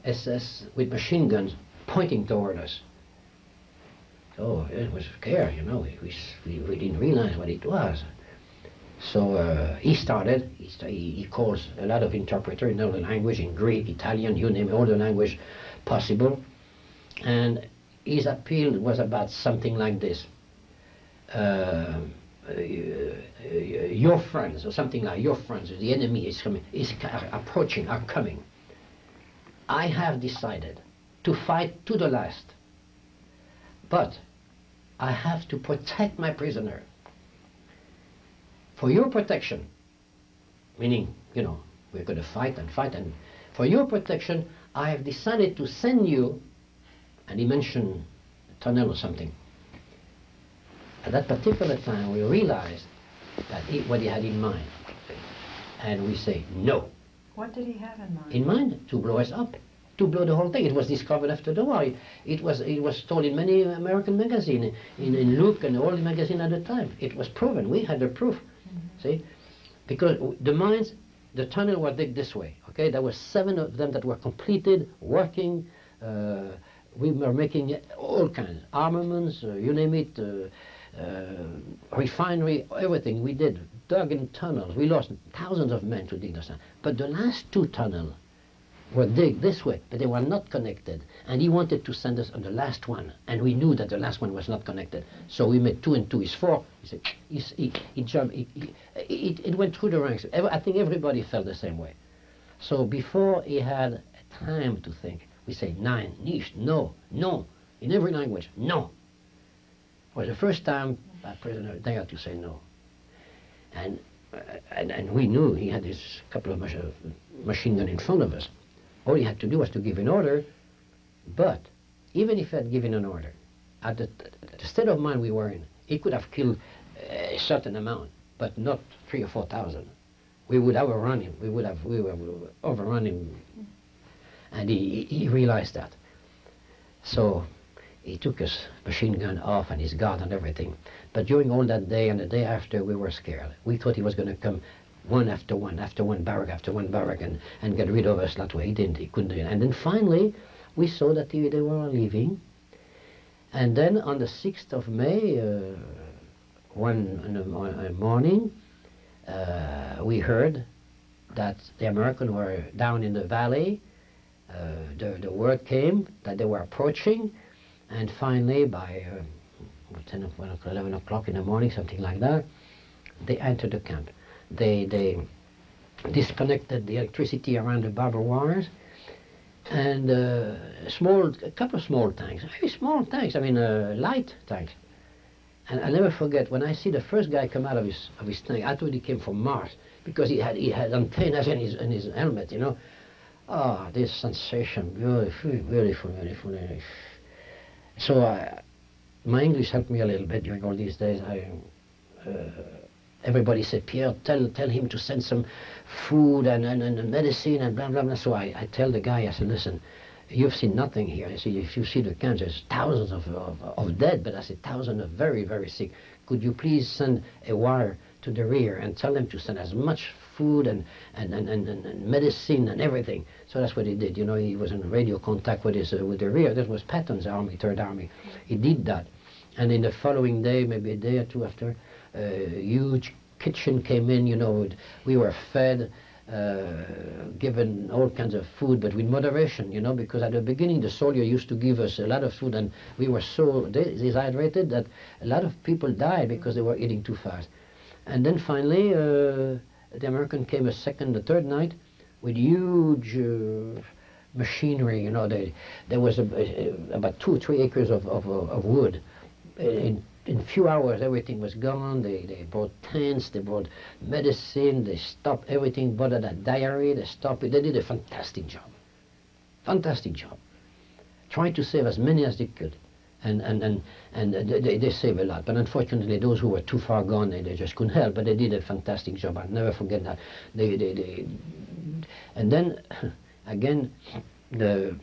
SS with machine guns pointing toward us. Oh, it was scary, you know. We didn't realize what it was. So he started. He calls a lot of interpreters in all the language, in Greek, Italian, you name it, all the language possible. And his appeal was about something like this. Your friends, or something like your friends, the enemy is coming, is approaching, are coming. I have decided to fight to the last, but I have to protect my prisoner. For your protection, meaning, you know, we're going to fight, and for your protection, I have decided to send you, and he mentioned a tunnel or something. At that particular time, we realized that what he had in mind. And we say, no. What did he have in mind? In mind? To blow us up. To blow the whole thing. It was discovered after the war. It was told in many American magazines, in Look and all the magazines at the time. It was proven. We had the proof. Mm-hmm. See? Because the mines, the tunnel was digged this way. Okay? There were 7 of them that were completed, working. We were making all kinds. Armaments, you name it. Refinery, everything we did, dug in tunnels. We lost thousands of men to dig those tunnels. But the last 2 tunnels were digged this way, but they were not connected. And he wanted to send us on the last one, and we knew that the last one was not connected. So we made 2 and 2 is 4. He said, he jumped. It went through the ranks. I think everybody felt the same way. So before he had time to think, we say 9, nicht, no, no, in every language, no. It was the first time a prisoner dared to say no. And we knew he had this couple of machine gun in front of us. All he had to do was to give an order, but even if he had given an order, at the state of mind we were in, he could have killed a certain amount, but not 3,000 or 4,000. We would overrun him. We would overrun him, and he realized that. So he took his machine gun off and his guard and everything. But during all that day and the day after, we were scared. We thought he was going to come one after one barrack, and get rid of us that way. He didn't. He couldn't do it. And then finally, we saw that they were leaving. And then on the 6th of May, one morning, we heard that the Americans were down in the valley. The word came that they were approaching. And finally, by 11 o'clock in the morning, something like that, they entered the camp. They disconnected the electricity around the barbed wires, and a couple of small tanks, very small tanks, I mean light tanks. And I'll never forget, when I see the first guy come out of his tank, I thought he came from Mars, because he had antennas in his helmet, you know. Ah, this sensation, beautiful, beautiful, beautiful. So my English helped me a little bit during all these days. Everybody said, Pierre, tell him to send some food and medicine and blah, blah, blah. So I tell the guy, I said, listen, you've seen nothing here. I see, if you see the camps, there's thousands of dead, but I said thousands of very, very sick. Could you please send a wire to the rear and tell them to send as much food and medicine and everything? So that's what he did. You know, he was in radio contact with the rear. That was Patton's army, Third Army. He did that, and in the following day, maybe a day or two after, a huge kitchen came in. You know, we were fed, given all kinds of food, but with moderation. You know, because at the beginning the soldier used to give us a lot of food, and we were so dehydrated that a lot of people died because they were eating too fast. And then finally, the American came a second, the third night, with huge machinery. You know, there was about 2 or 3 acres of wood. In a few hours, everything was gone. They brought tents, they brought medicine, they stopped everything, brought that diary, they stopped it. They did a fantastic job. Fantastic job. Trying to save as many as they could. And they saved a lot. But unfortunately, those who were too far gone, they just couldn't help. But they did a fantastic job. I'll never forget that. And then, again, the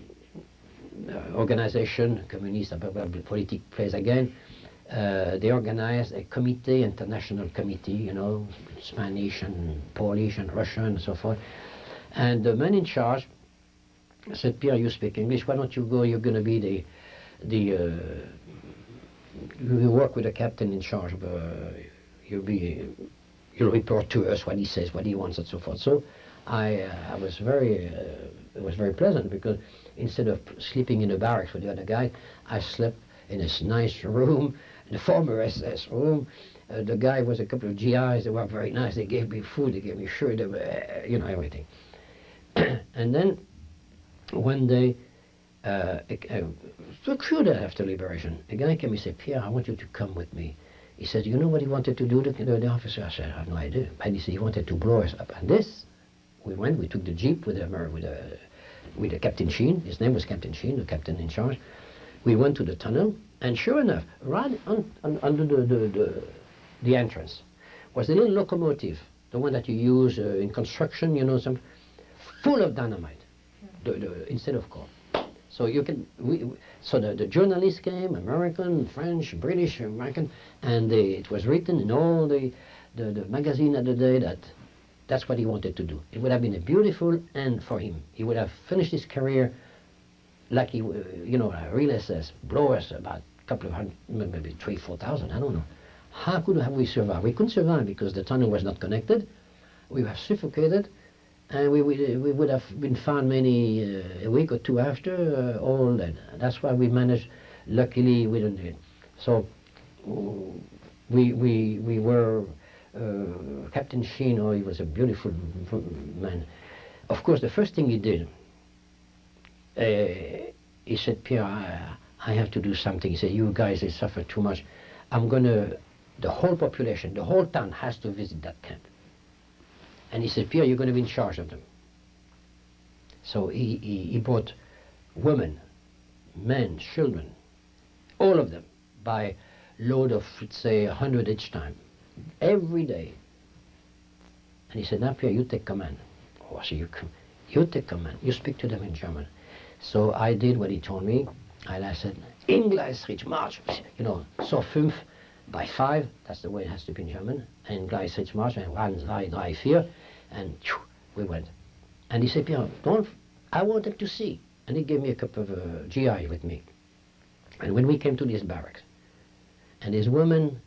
organization, communist political place again, they organized a committee, international committee, you know, Spanish and Polish and Russian and so forth. And the man in charge said, Pierre, you speak English, why don't you go, you're going to be you work with the captain in charge, you'll report to us what he says, what he wants and so forth. So I was very, it was very pleasant, because instead of sleeping in the barracks with the other guy, I slept in this nice room, the former SS room. The guy was a couple of GIs. They were very nice. They gave me food. They gave me shirt. They were, you know, everything. And then one day, a few days after liberation, a guy came and said, Pierre, I want you to come with me. He said, you know what he wanted to do, the officer? I said, I have no idea. And he said, he wanted to blow us up. And this, we went, we took the jeep with the Captain Sheen. His name was Captain Sheen, the captain in charge. We went to the tunnel, and sure enough, right under the entrance was a little locomotive, the one that you use in construction, you know, full of dynamite, instead of coal. So you can, so the journalists came, American, French, British, American, and it was written in all the magazine of the day that that's what he wanted to do. It would have been a beautiful end for him. He would have finished his career like he, you know, a real SS, blow us about a couple of hundred, maybe 3,000, 4,000, I don't know. How could have we survived? We couldn't survive because the tunnel was not connected. We were suffocated, and we would have been found maybe a week or two after, all dead. That's why we managed. Luckily, we didn't do it. So we were Captain Sheen. Oh, he was a beautiful man. Of course, the first thing he did, he said, Pierre, I have to do something. He said, you guys, they suffer too much. I'm going to, the whole population, the whole town has to visit that camp. And he said, Pierre, you're going to be in charge of them. So he brought women, men, children, all of them, by load of, let's say, 100 each time, every day. And he said, now, Pierre, you take command. Oh, I said, you take command. You speak to them in German. So I did what he told me, and I said, in Gleisrich, march. You know, so 5 by 5, that's the way it has to be in German, and Gleisrich march, and 1, 2, 3, 4, and we went. And he said, Pierre, I want them to see. And he gave me a cup of GI with me. And when we came to this barracks, and these women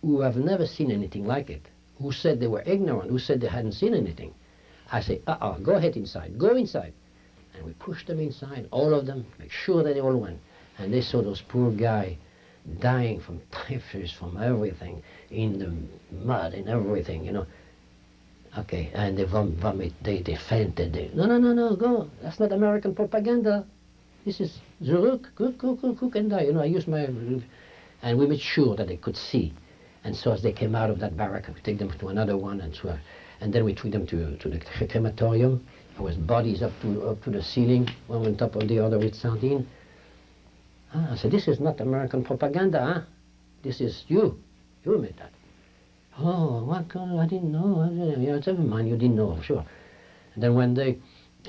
who have never seen anything like it, who said they were ignorant, who said they hadn't seen anything, I say, go ahead inside, go inside. And we pushed them inside, all of them, make sure that they all went. And they saw those poor guys dying from typhus, from everything, in the mud and everything, you know. Okay, and they vomit, they fainted. No, go. That's not American propaganda. This is Zurück, cook and die. You know, I used my, and we made sure that they could see. And so as they came out of that barrack, we take them to another one, and then we took them to the crematorium. There was bodies up to the ceiling, one on top of the other with sardine. I said, this is not American propaganda, huh? This is you made that. Oh, what kind of, I didn't know. Yeah, never mind, you didn't know, sure. And then one day,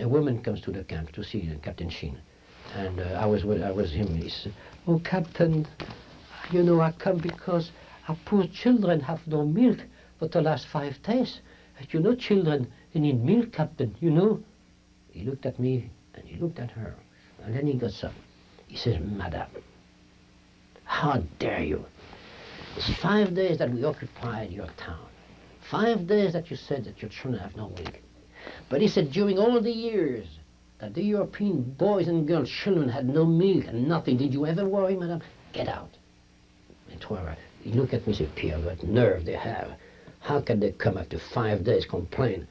a woman comes to the camp to see Captain Sheen. And I was him. He said, "Oh, Captain, you know, I come because our poor children have no milk for the last 5 days. And you know, children, they need milk, Captain, you know." He looked at me and he looked at her. And then he got up. He says, "Madame, how dare you? It's 5 days that we occupied your town. 5 days that you said that your children have no milk. But," he said, "during all the years that the European boys and girls, children had no milk and nothing, did you ever worry, madame? Get out." And he looked at me and said, "Pierre, what nerve they have. How can they come after 5 days complain?"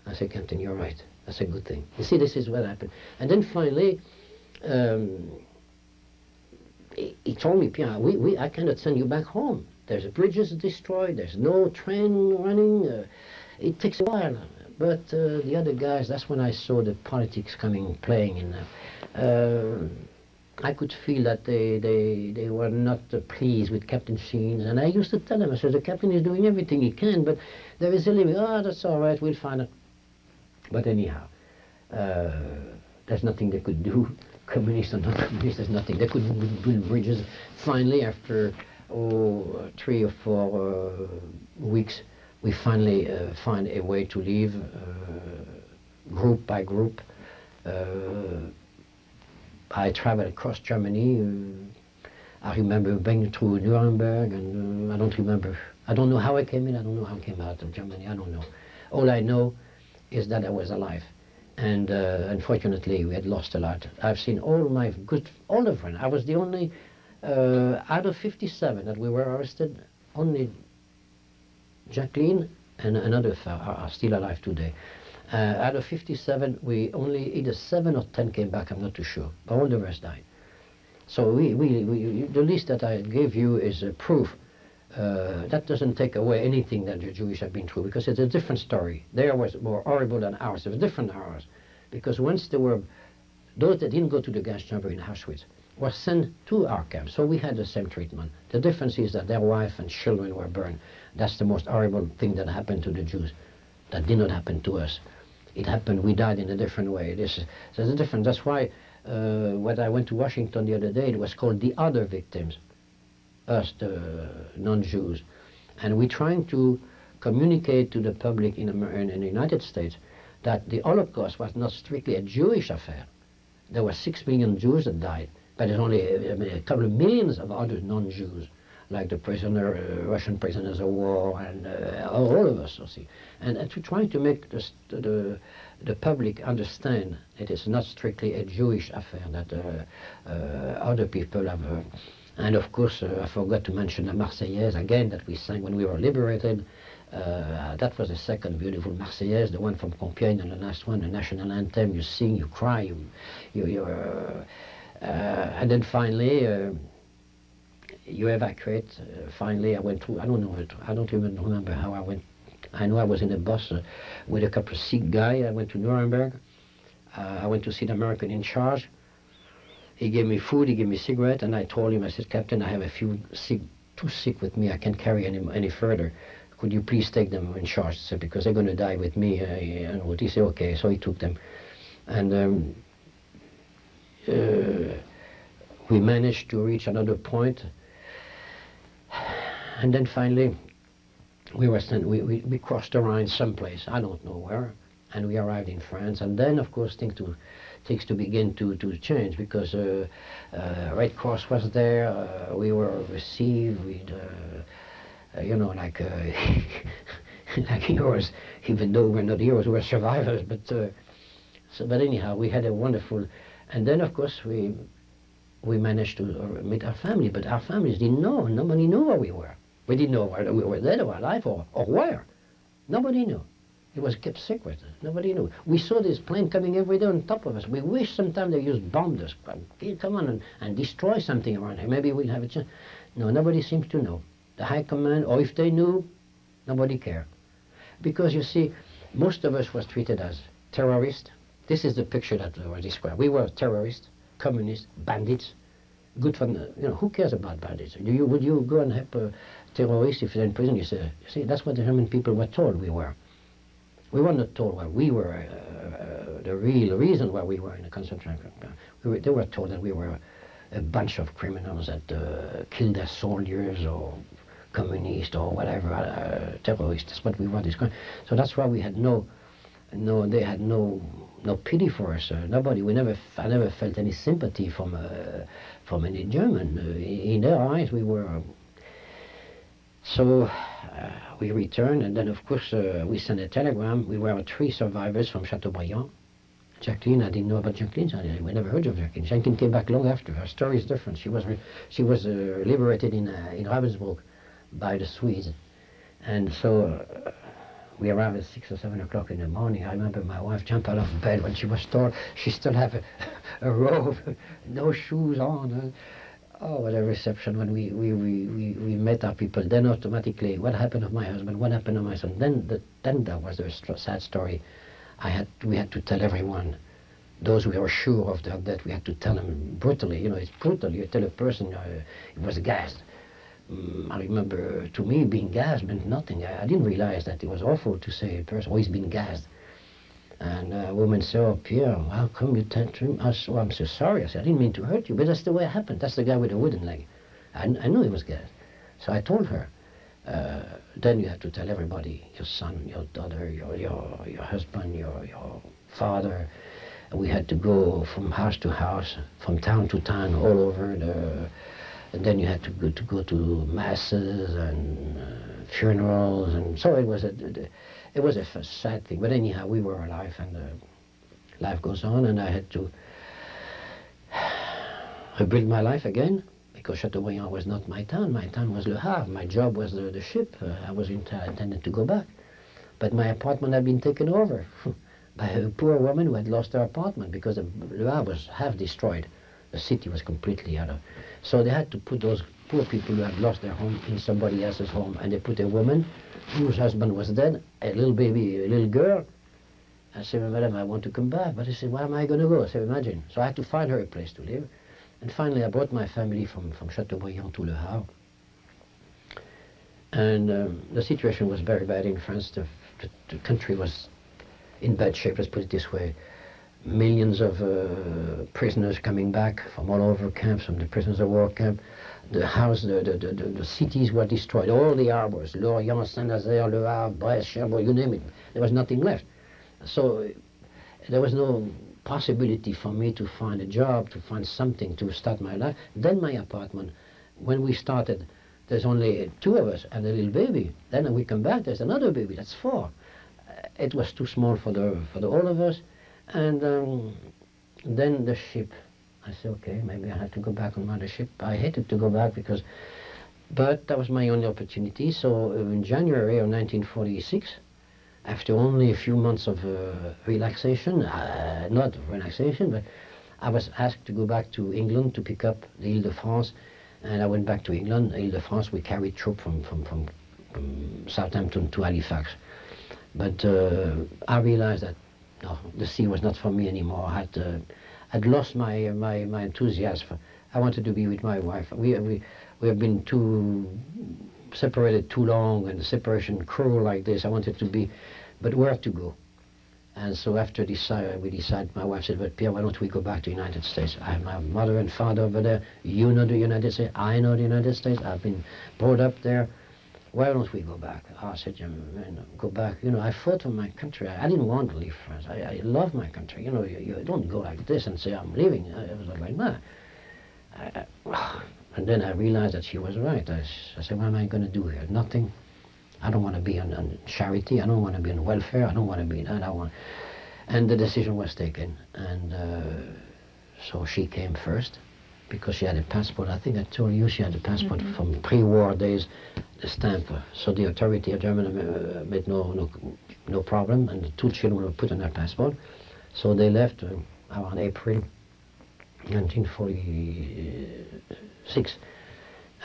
I said, "Captain, you're right. That's a good thing." You see, this is what happened. And then finally, he told me, "Pierre, I cannot send you back home. There's bridges destroyed, there's no train running. It takes a while." But the other guys, that's when I saw the politics playing in there. I could feel that they were not pleased with Captain Sheen. And I used to tell them, I said, "The captain is doing everything he can, but there is a limit." "Oh, that's all right, we'll find it." But anyhow, there's nothing they could do. Communists or not communists, there's nothing. They could build bridges. Finally, after 3 or 4 weeks, we finally find a way to leave, group by group. I traveled across Germany. I remember being through Nuremberg, and I don't know how I came in, I don't know how I came out of Germany, I don't know. All I know is that I was alive. And unfortunately, we had lost a lot. I've seen all my older friends. I was the only, out of 57 that we were arrested, only Jacqueline and another are still alive today. Out of 57, we only either 7 or 10 came back, I'm not too sure. But all the rest died. So the list that I gave you is a proof. That doesn't take away anything that the Jewish have been through, because it's a different story. Theirs was more horrible than ours. It was different than ours. Because once those that didn't go to the gas chamber in Auschwitz were sent to our camp. So we had the same treatment. The difference is that their wife and children were burned. That's the most horrible thing that happened to the Jews. That did not happen to us. It happened, we died in a different way. There's a difference. That's why when I went to Washington the other day, it was called the other victims. Us, the non-Jews. And we're trying to communicate to the public in the United States that the Holocaust was not strictly a Jewish affair. There were 6 million Jews that died, but there's only a couple of millions of other non-Jews, like the Russian prisoners of war, and all of us, you see. And to try to make the public understand it is not strictly a Jewish affair, that other people have... And of course, I forgot to mention the Marseillaise again that we sang when we were liberated. That was the second beautiful Marseillaise, the one from Compiègne, and the last one, the national anthem. You sing, you cry, and then finally you evacuate. Finally, I went through. I don't even remember how I went. I know I was in a bus with a couple of sick guys. I went to Nuremberg. I went to see the American in charge. He gave me food, he gave me cigarette, and I told him, I said, "Captain, I have a few too sick with me, I can't carry any further. Could you please take them in charge?" I said, "Because they're going to die with me." And he said, "Okay," so he took them. And we managed to reach another point. And then finally, we crossed the Rhine someplace, I don't know where, and we arrived in France. And then, of course, things to begin to change, because Red Cross was there. We were received with, like heroes, even though we're not heroes, we're survivors. But anyhow, we had a wonderful, and then of course we managed to meet our family, but our families didn't know. Nobody knew where we were. We didn't know whether we were dead or alive or where. Nobody knew. It was kept secret. Nobody knew. We saw this plane coming every day on top of us. We wish sometimes they used bombs. Come on and destroy something around here. Maybe we'll have a chance. No, nobody seems to know. The high command, or if they knew, nobody cared. Because you see, most of us was treated as terrorists. This is the picture that was described. We were terrorists, communists, bandits. Good for, who cares about bandits? Would you go and help terrorists if they're in prison? You see, that's what the German people were told we were. We were not told what we were the real reason why we were in a concentration camp. They were told that we were a bunch of criminals that killed their soldiers or communists or whatever, terrorists. That's what we were. So that's why we had they had no pity for us. Nobody. I never felt any sympathy from any German. In their eyes, we were. So we returned, and then of course we sent a telegram. We were 3 survivors from Chateaubriand. Jacqueline, I didn't know about Jacqueline. We never heard of Jacqueline. Jacqueline came back long after. Her story is different. She was liberated in Ravensbrück by the Swedes, and so we arrived at 6 or 7 o'clock in the morning. I remember my wife jumped out of bed when she was told she still had a robe, no shoes on. Oh, what a reception when we met our people. Then automatically, what happened to my husband? What happened to my son? Then that was the sad story. We had to tell everyone. Those who were sure of their death, we had to tell them brutally. It's brutal. You tell a person it was gassed. I remember, to me, being gassed meant nothing. I didn't realize that it was awful to say a person, he's been gassed. And a woman said, oh, Pierre, how come you tell him? I said, I'm so sorry. I said, I didn't mean to hurt you, but that's the way it happened. That's the guy with the wooden leg. I knew he was gassed. So I told her, then you have to tell everybody, your son, your daughter, your husband, your father. We had to go from house to house, from town to town, all over and then you had to go to masses and funerals, and so it was a sad thing. But anyhow, we were alive, and life goes on, and I had to rebuild my life again, because Chateaubriand was not my town. My town was Le Havre. My job was the ship. I was intended to go back, but my apartment had been taken over by a poor woman who had lost her apartment because Le Havre was half destroyed. The city was completely out of. So they had to put those poor people who had lost their home in somebody else's home, and they put a woman whose husband was dead, a little baby, a little girl. I said, well, madam, I want to come back. But I said, where am I going to go? I said, imagine. So I had to find her a place to live. And finally, I brought my family from Chateaubriand to Le Havre. And the situation was very bad in France. The country was in bad shape, let's put it this way. Millions of prisoners coming back from all over camps, from the prisoners of war camp. The cities were destroyed. All the harbors, Lorient, Saint-Nazaire, Le Havre, Brest, Cherbourg, you name it. There was nothing left. So there was no possibility for me to find a job, to find something to start my life. Then my apartment, when we started, there's only 2 of us and a little baby. Then when we come back, there's another baby. That's 4. It was too small for all of us. And then the ship. I said, okay, maybe I have to go back on the ship. I hated to go back but that was my only opportunity. So in January of 1946, after only a few months of relaxation, not relaxation, but I was asked to go back to England to pick up the Ile-de-France, and I went back to England. Ile-de-France, we carried troops from Southampton to Halifax. But I realized that no, the sea was not for me anymore. I'd lost my enthusiasm. I wanted to be with my wife. We have been separated too long, and the separation cruel like this. I wanted to be, but where to go? And so after we decided, my wife said, but Pierre, why don't we go back to the United States? I have my mother and father over there. You know the United States. I know the United States. I've been brought up there. Why don't we go back? I said, go back. I fought for my country. I didn't want to leave France. I love my country. You don't go like this and say, I'm leaving. It was like that. And then I realized that she was right. I said, what am I going to do here? Nothing. I don't want to be on charity. I don't want to be on welfare. I don't want to be that. And the decision was taken. And so she came first, because she had a passport. I think I told you she had a passport from pre-war days, the stamp. So the authority of Germany made no problem, and the 2 children were put on their passport. So they left around April 1946,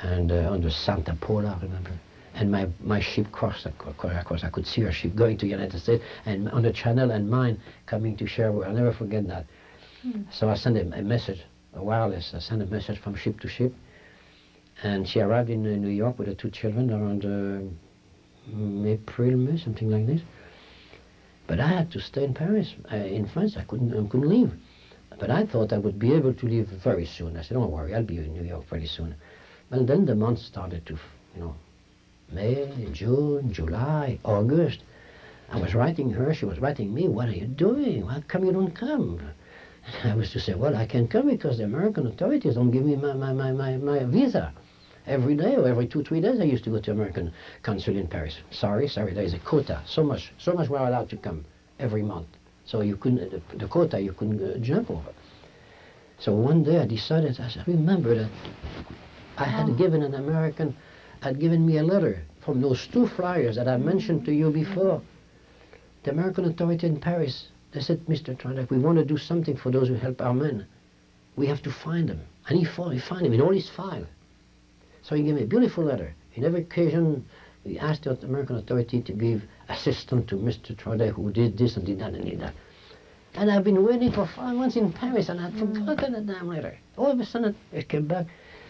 and under Santa Paula, I remember. And my ship crossed. Of course, I could see her ship going to the United States, and on the channel, and mine coming to Cherbourg. I'll never forget that. So I sent a message. A wireless. I sent a message from ship to ship, and she arrived in New York with the 2 children around April, May, something like this. But I had to stay in Paris, in France. I couldn't leave. But I thought I would be able to leave very soon. I said, don't worry, I'll be in New York pretty soon. Well, then the months started to, May, June, July, August. I was writing her, she was writing me, what are you doing? How come you don't come? I was to say, well, I can't come because the American authorities don't give me my visa. Every day or every 2-3 days I used to go to American consul in Paris. Sorry, there is a quota. So much we're allowed to come every month. So you couldn't, the quota you couldn't jump over. So one day I decided, I remember that I had given an American, had given me a letter from those 2 flyers that I mentioned to you before. The American authority in Paris, they said, Mr. Troadec, we want to do something for those who help our men. We have to find them. And he found him in all his files. So he gave me a beautiful letter. In every occasion, we asked the American authority to give assistance to Mr. Troadec, who did this and did that and did that. And I've been waiting for 5 months in Paris, and I'd forgotten the damn letter. All of a sudden, it came back.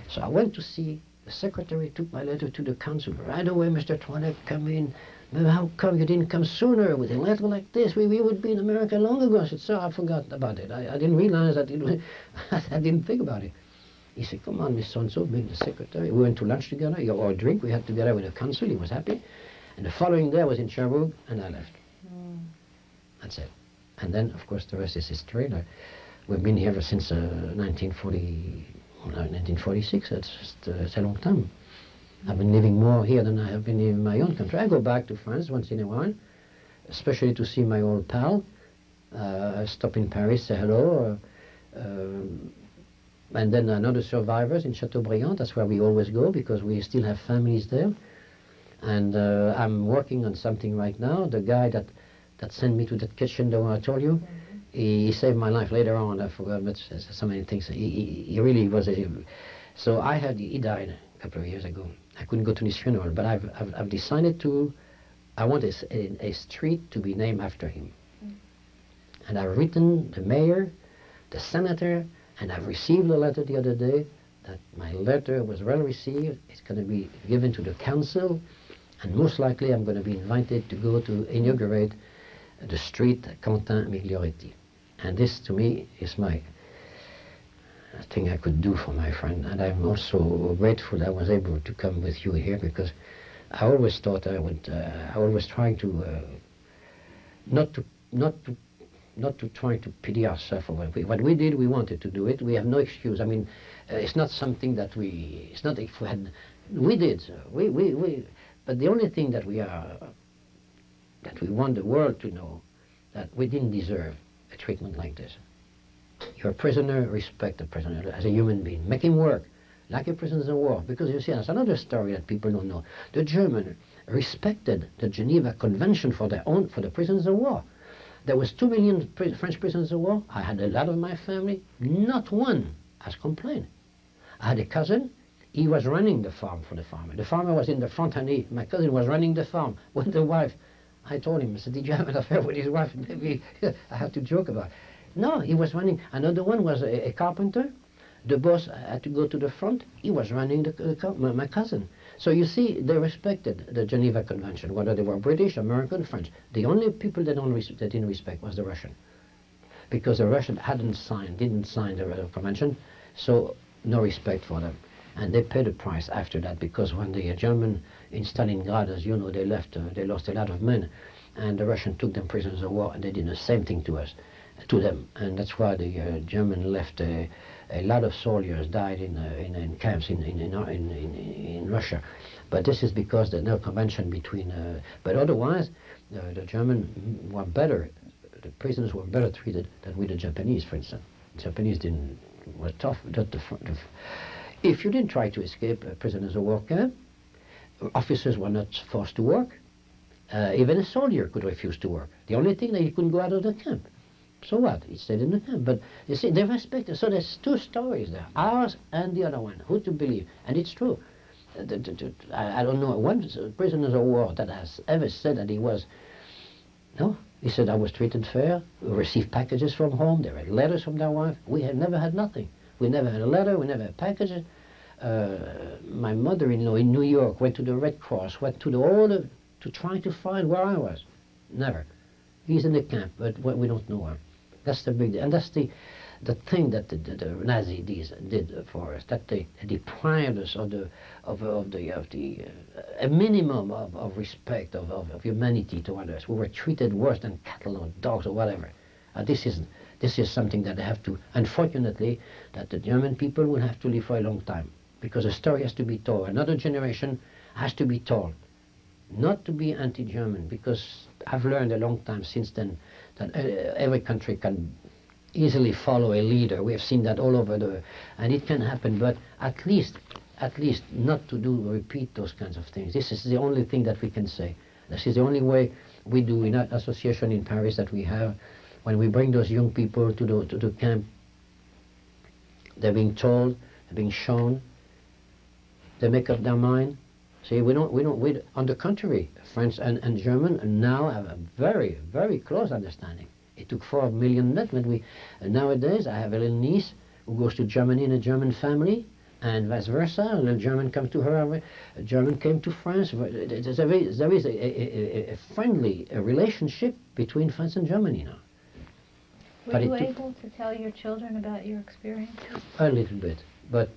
So I went to see, the secretary took my letter to the consul. Right away, Mr. Troadec, come in. How come you didn't come sooner with a letter like this? We would be in America long ago. I said, sir, I forgot about it. I didn't realize that I didn't think about it. He said, come on, Miss So-and-so, being the secretary. We went to lunch together, or a drink we had together with the consul. He was happy. And the following day I was in Cherbourg, and I left. That's it. And then, of course, the rest is history. We've been here since 1946. It's a long time. I've been living more here than I have been in my own country. I go back to France once in a while, especially to see my old pal. I stop in Paris, say hello. And then another survivors in Chateaubriand. That's where we always go because we still have families there. And I'm working on something right now. The guy that sent me to that kitchen that I told you, he saved my life later on. I forgot so many things. He really was so he died a couple of years ago. I couldn't go to his funeral, but I've decided I want a street to be named after him. And I've written the mayor, the senator, and I've received a letter the other day that my letter was well received. It's going to be given to the council, and most likely I'm going to be invited to go to inaugurate the street Quentin Miglioretti. And this, to me, is my thing I could do for my friend. And I'm also grateful that I was able to come with you here because I always thought I would. I always trying to not to try to pity ourselves for what we did. We wanted to do it. We have no excuse. I mean, it's not something that we. It's not if we had. We did. We. But the only thing that we want the world to know that we didn't deserve a treatment like this. You're a prisoner, respect the prisoner as a human being. Make him work like a prisoner of war. Because you see, that's another story that people don't know. The Germans respected the Geneva Convention for the prisoners of war. There was 2 million French prisoners of war. I had a lot of my family. Not one has complained. I had a cousin. He was running the farm for the farmer. The farmer was in the front and my cousin was running the farm with the wife. I told him, I said, did you have an affair with his wife? Maybe I have to joke about it. No, he was running. Another one was a carpenter. The boss had to go to the front. He was running my cousin. So you see, they respected the Geneva Convention, whether they were British, American, French. The only people that didn't respect was the Russian. Because the Russian didn't sign the convention, so no respect for them. And they paid a price after that, because when the German in Stalingrad, as you know, they lost a lot of men, and the Russian took them prisoners of war, and they did the same thing to them. And that's why the German left a lot of soldiers died in camps in Russia. But this is because there's no convention between. But otherwise, the German were better. The prisoners were better treated than with the Japanese, for instance. The Japanese were tough. If you didn't try to escape prisoners of war camp, officers were not forced to work. Even a soldier could refuse to work. The only thing that he couldn't go out of the camp. So what? He stayed in the camp. But you see, they respected. So there's 2 stories there, ours and the other one. Who to believe? And it's true. I don't know one prisoner of war that has ever said that he was. No, he said I was treated fair. We received packages from home. There were letters from their wife. We had never had nothing. We never had a letter. We never had packages. My mother-in-law in New York went to the Red Cross, went to to try to find where I was. Never. He's in the camp, but we don't know him. That's the big, and that's the thing that the Nazi did for us. That they deprived us of a minimum of respect of humanity to others. We were treated worse than cattle or dogs or whatever. This is something that they have to. Unfortunately, that the German people will have to live for a long time, because a story has to be told. Another generation has to be told. Not to be anti-German, because I've learned a long time since then that every country can easily follow a leader. We have seen that all over and it can happen, but at least not to repeat those kinds of things. This is the only thing that we can say. This is the only way we do in that association in Paris that we have. When we bring those young people to the camp, they're being told, they're being shown, they make up their mind. See, we on the contrary, French and German now have a very, very close understanding. It took 4 million men when nowadays I have a little niece who goes to Germany in a German family, and vice versa. A little German come to her, a German came to France. There is a friendly relationship between France and Germany now. Were you able to tell your children about your experiences? A little bit, but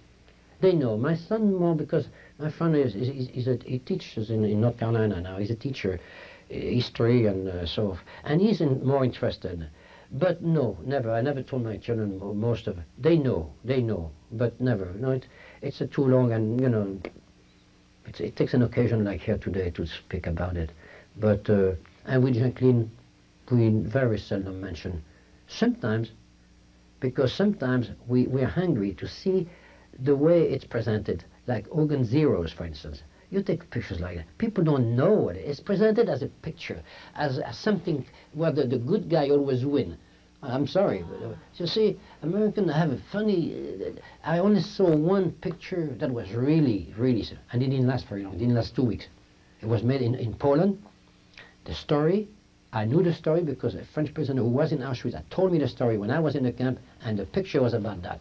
they know. My son more, because my son he teaches in North Carolina now. He's a teacher, history and and he's more interested. But no, never. I never told my children most of it. They know, but never. No, it's too long, and it takes an occasion like here today to speak about it. But and with Jacqueline, we very seldom mention. Sometimes, because sometimes we are hungry to see the way it's presented, like Organ Zeros, for instance. You take pictures like that. People don't know what it is. It's presented as a picture, as something where the good guy always win. I'm sorry. You see, Americans have a funny... I only saw one picture that was really, and it didn't last very long. It didn't last 2 weeks. It was made in Poland. The story, I knew the story because a French prisoner who was in Auschwitz had told me the story when I was in the camp, and the picture was about that.